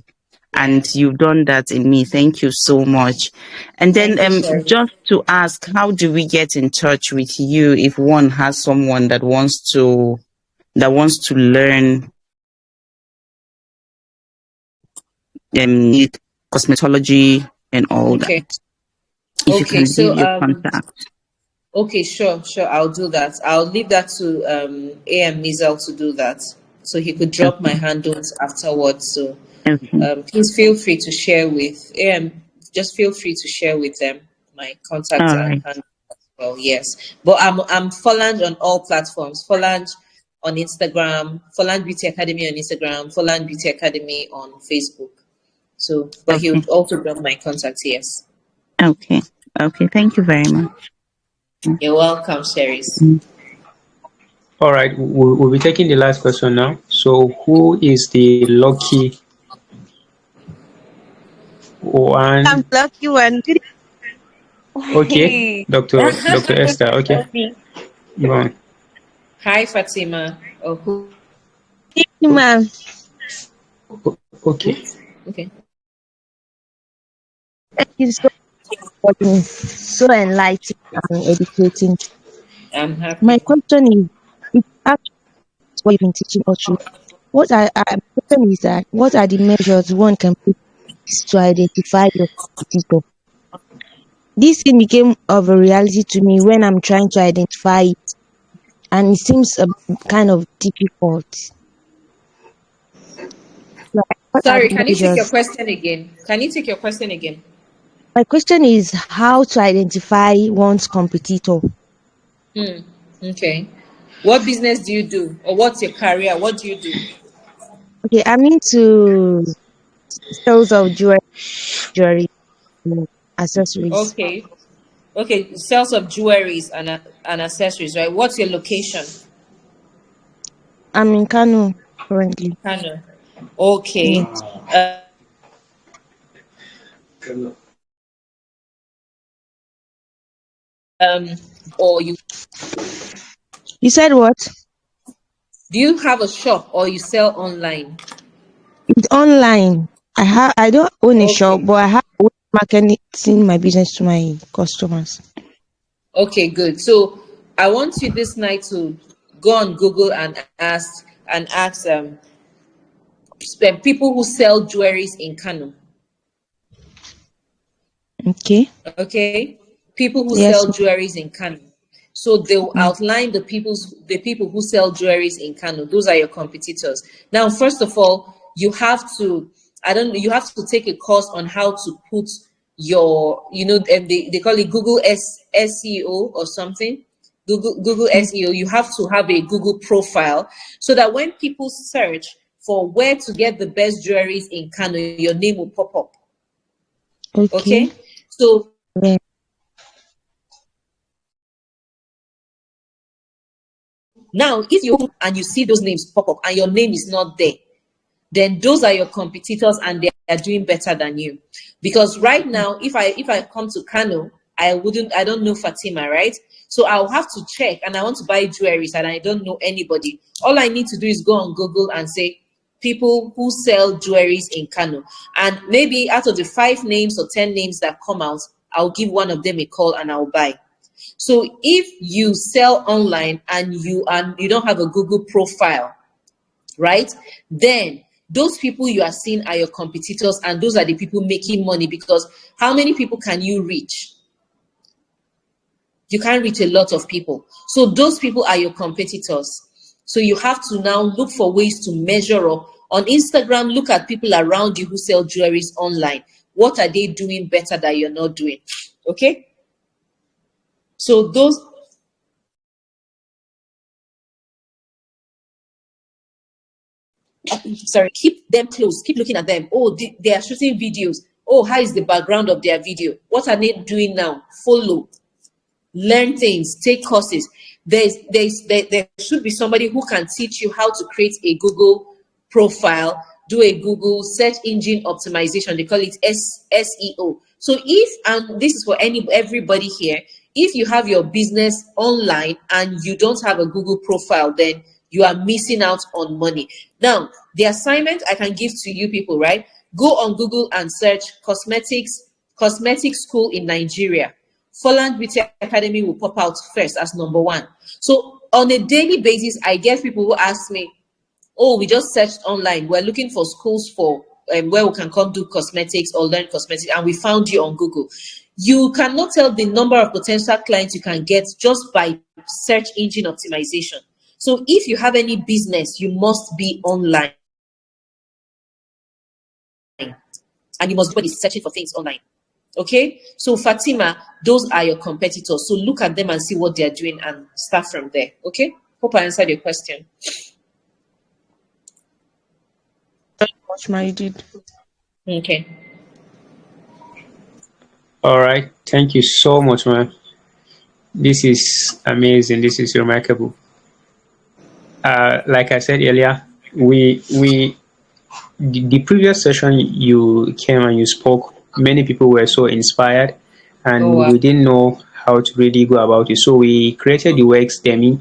And you've done that in me. Thank you so much. And then Thank you, Sherry. just to ask, how do we get in touch with you if one has someone that wants to learn cosmetology and all that? Okay. If you Okay. can So leave your contact. okay, sure. I'll do that. I'll leave that to AM Mizel to do that. So he could drop my handles afterwards. So Okay. please feel free to share with AM. Just feel free to share with them my contact All and right. handle. Well, yes. But I'm Folange on all platforms. Folange on Instagram, Folange Beauty Academy on Instagram, Folange Beauty Academy on Facebook. So, but he Okay. would also drop my contact. Yes. Okay. Okay. Thank you very much. You're welcome, Sherry's. All right. We'll be taking the last question now. So, who is the lucky one? I'm lucky one. Good Okay, Dr. Esther. Okay, me. go on. Hi, Fatima. Oh, who? Thank you, ma'am. Okay. Okay. Thank you so much for being so enlightening and educating. I'm My happy. question is, it's actually what you've been teaching us through. My question is that what are the measures one can put to identify your competitor? This thing became of a reality to me when I'm trying to identify it, and it seems kind of difficult. Like, what are Sorry, the can you take your measures? question again? Can you take your question again? My question is how to identify one's competitor. Hmm. Okay. What business do you do? Or what's your career? What do you do? Okay, I'm into sales of jewelry accessories. Okay. Okay. Sales of jewelries and accessories, right? What's your location? I'm in Kano currently. Kano. Okay. Yes. Um, or you You said what? do you have a shop or you sell online? It's online. I don't own a shop, Okay. but I have a way of marketing my business to my customers. Okay, good. So I want you this night to go on Google and ask people who sell jewelries in Kano. Okay. Okay, people who Yes. sell jewelries in Kano. So they will outline the people who sell jewelries in Kano. Those are your competitors. Now, first of all, you have to you have to take a course on how to put they call it Google SEO or something. Google SEO. You have to have a Google profile so that when people search for where to get the best jewelries in Kano, your name will pop up. Okay. Okay, so Yeah. now, if you open and you see those names pop up and your name is not there, then those are your competitors and they are doing better than you. Because right now, if I come to Kano, I don't know Fatima, right? So I'll have to check and I want to buy jewelries and I don't know anybody. All I need to do is go on Google and say people who sell jewelries in Kano. And maybe out of the 5 names or 10 names that come out, I'll give one of them a call and I'll buy. So if you sell online and you don't have a Google profile, right? Then those people you are seeing are your competitors and those are the people making money because how many people can you reach? You can't reach a lot of people. So those people are your competitors. So you have to now look for ways to measure up. On Instagram, look at people around you who sell jewelries online. What are they doing better that you're not doing? Okay? So those sorry, keep them close, keep looking at them. Oh, they are shooting videos. Oh, how is the background of their video? What are they doing now? Follow, learn things, take courses. There should be somebody who can teach you how to create a Google profile, do a Google search engine optimization. They call it SEO. So if, and this is for everybody here, if you have your business online and you don't have a Google profile, then you are missing out on money. Now, the assignment I can give to you people, right? Go on Google and search cosmetic school in Nigeria. Folland Beauty Academy will pop out first as number one. So on a daily basis, I get people who ask me, oh, we just searched online. We're looking for schools for where we can come do cosmetics or learn cosmetics, and we found you on Google. You cannot tell the number of potential clients you can get just by search engine optimization. So if you have any business, you must be online. And you must be searching for things online. Okay, so Fatima, those are your competitors. So look at them and see what they're doing and start from there. Okay, hope I answered your question. Much my did. Okay. All right. Thank you so much, man. This is amazing. This is remarkable. Like I said earlier, the previous session you came and you spoke. Many people were so inspired, Oh and wow. we didn't know how to really go about it. So we created the works demi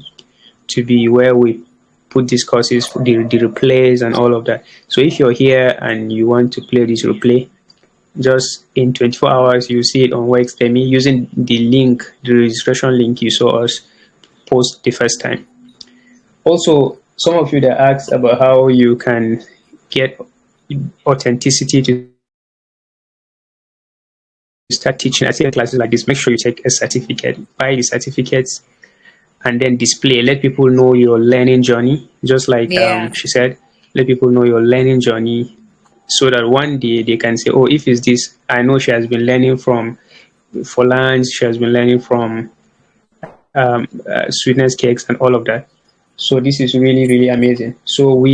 to be where we put these courses, the replays and all of that. So if you're here and you want to play this replay, just in 24 hours, you see it on Workstemy using the link, the registration link you saw us post the first time. Also, some of you that asked about how you can get authenticity to start teaching, I think classes like this, make sure you take a certificate, buy the certificates, and then display. Let people know your learning journey, just like Yeah. she said, let people know your learning journey so that one day they can say, oh, if it's this, I know she has been learning from for lunch, she has been learning from sweetness cakes and all of that. So this is really, really amazing. So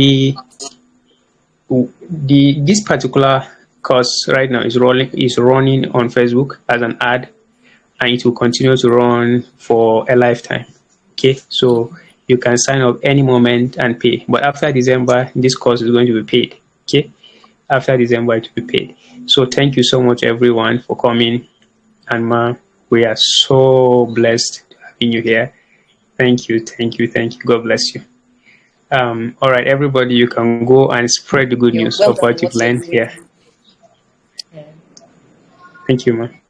this particular course right now is running on Facebook as an ad, and it will continue to run for a lifetime. Okay, so you can sign up any moment and pay, but after December this course is going to be paid. Okay, after December it will be paid. So thank you so much everyone for coming, and ma, we are so blessed having you here. Thank you. God bless you. All right, everybody, you can go and spread the good You're news of welcome. what It you've was so learned great. here. Yeah. Thank you, man.